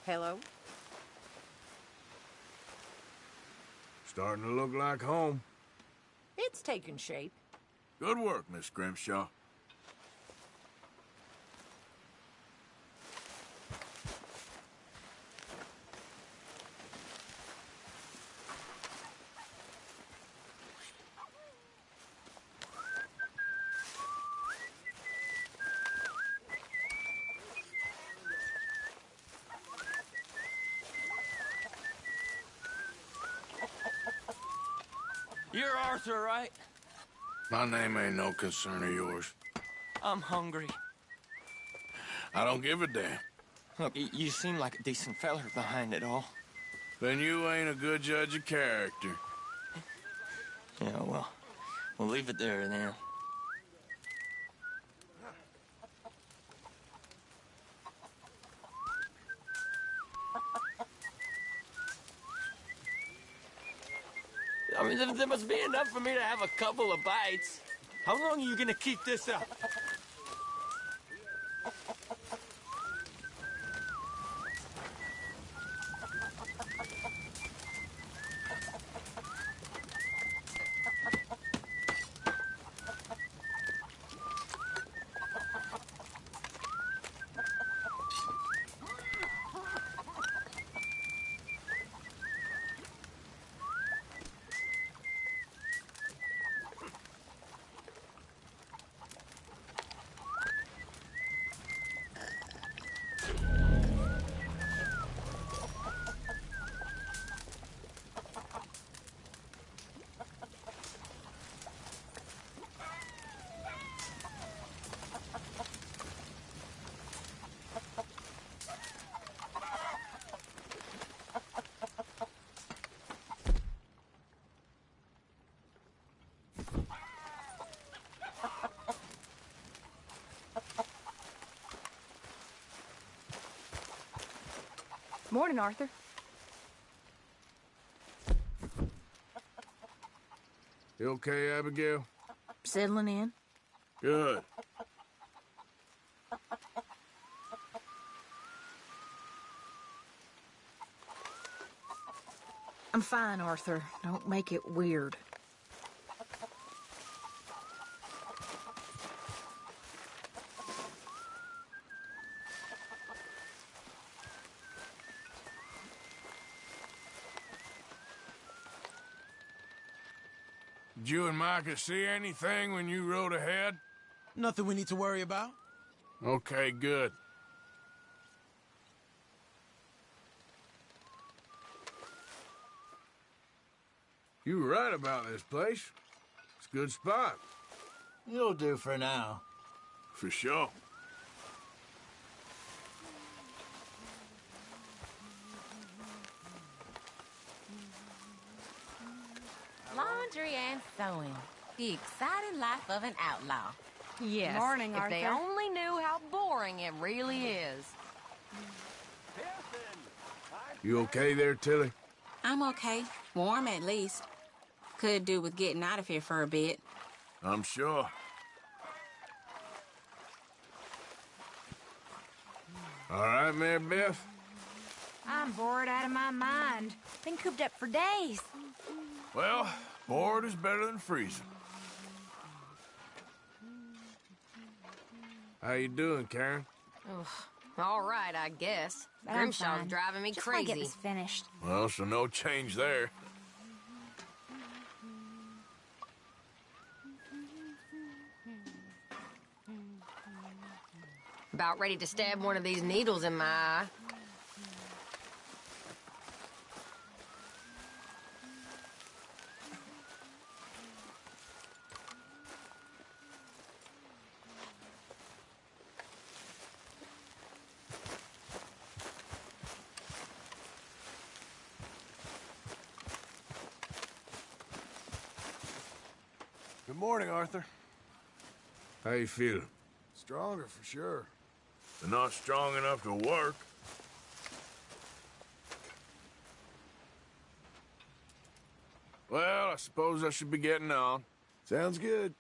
Hello? Starting to look like home. It's taking shape. Good work, Miss Grimshaw. You're Arthur, right? My name ain't no concern of yours. I'm hungry. I don't give a damn. Look, you seem like a decent feller behind it all. Then you ain't a good judge of character. Yeah, well, we'll leave it there then. I mean, there must be enough for me to have a couple of bites. How long are you gonna keep this up? Morning, Arthur. You okay, Abigail? Settling in? Good. I'm fine, Arthur. Don't make it weird. Did you and Micah see anything when you rode ahead? Nothing we need to worry about. Okay, good. You were right about this place. It's a good spot. You'll do for now. For sure. Laundry and sewing. The exciting life of an outlaw. Yes. Morning, if Arthur. they only knew how boring it really is. You okay there, Tilly? I'm okay. Warm at least. Could do with getting out of here for a bit. I'm sure. All right, Mary Beth? I'm bored out of my mind. Been cooped up for days. Well, bored is better than freezing. How you doing, Karen? Ugh, all right, I guess. But I'm Grimshaw's fine. driving me Just wanna crazy. get this finished. Well, so no change there. About ready to stab one of these needles in my eye. Good morning, Arthur. How you feel? Stronger for sure. But not strong enough to work. Well, I suppose I should be getting on. Sounds good.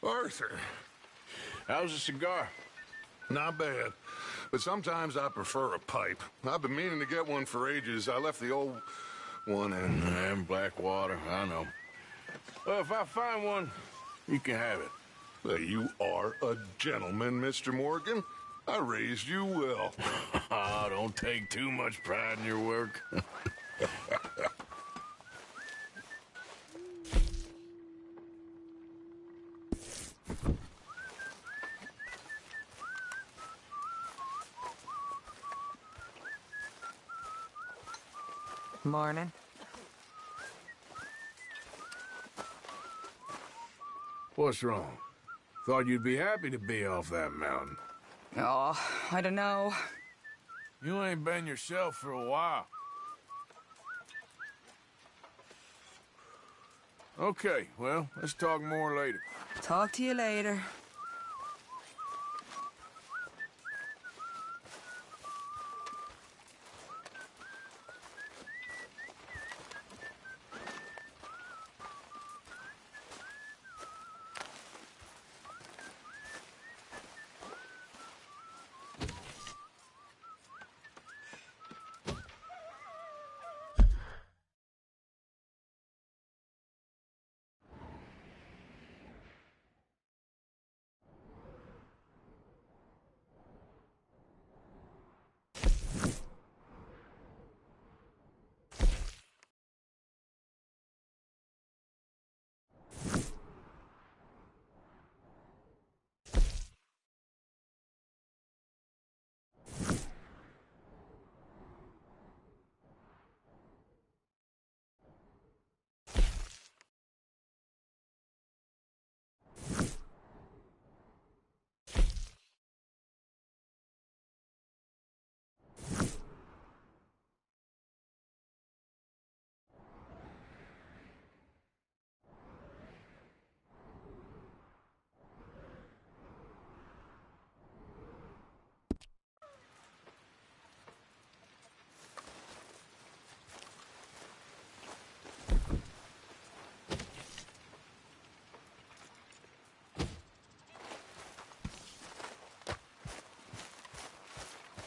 Arthur. How's the cigar? Not bad. But sometimes I prefer a pipe. I've been meaning to get one for ages. I left the old one in Blackwater, I know. Well, if I find one, you can have it. Well, you are a gentleman, Mr. Morgan. I raised you well. Don't take too much pride in your work. Morning. What's wrong? Thought you'd be happy to be off that mountain. Oh, I don't know. You ain't been yourself for a while. Okay, well, let's talk more later. Talk to you later.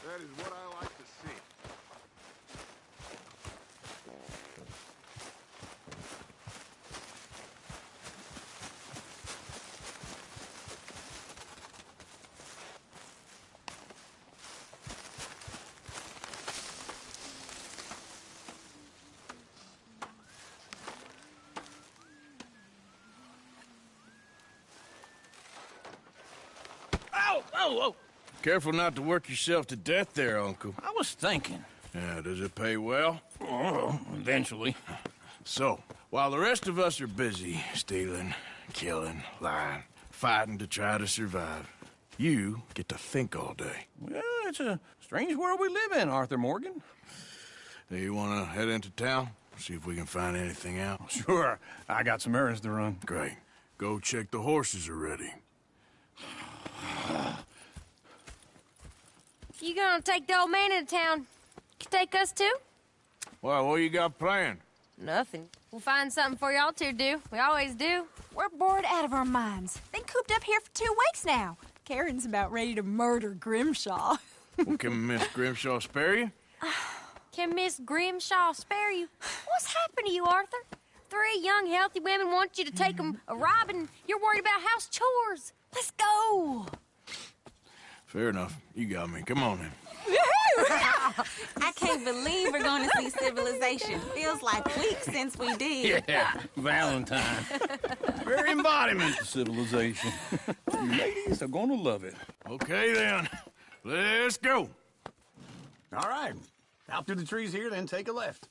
That is what I like to see. Ow! Oh, oh! Careful not to work yourself to death there, Uncle. I was thinking. Yeah, does it pay well? Oh, eventually. So, While the rest of us are busy stealing, killing, lying, fighting to try to survive, you get to think all day. Well, it's a strange world we live in, Arthur Morgan. Hey, you want to head into town? See if we can find anything out? Sure. I got some errands to run. Great. Go check the horses are ready. You gonna take the old man into town? You take us too? Well, what you got planned? Nothing. We'll find something for y'all to do. We always do. We're bored out of our minds. Been cooped up here for 2 weeks now. Karen's about ready to murder Grimshaw. Well, can Miss Grimshaw spare you? Can Miss Grimshaw spare you? What's happened to you, Arthur? 3 young, healthy women want you to take them a robbing. You're worried about house chores. Let's go. Fair enough. You got me. Come on, then. I can't believe we're going to see civilization. Feels like weeks since we did. Yeah, Valentine. Very embodiment of civilization. You ladies are gonna love it. Okay, then. Let's go. All right. Out through the trees here, then take a left.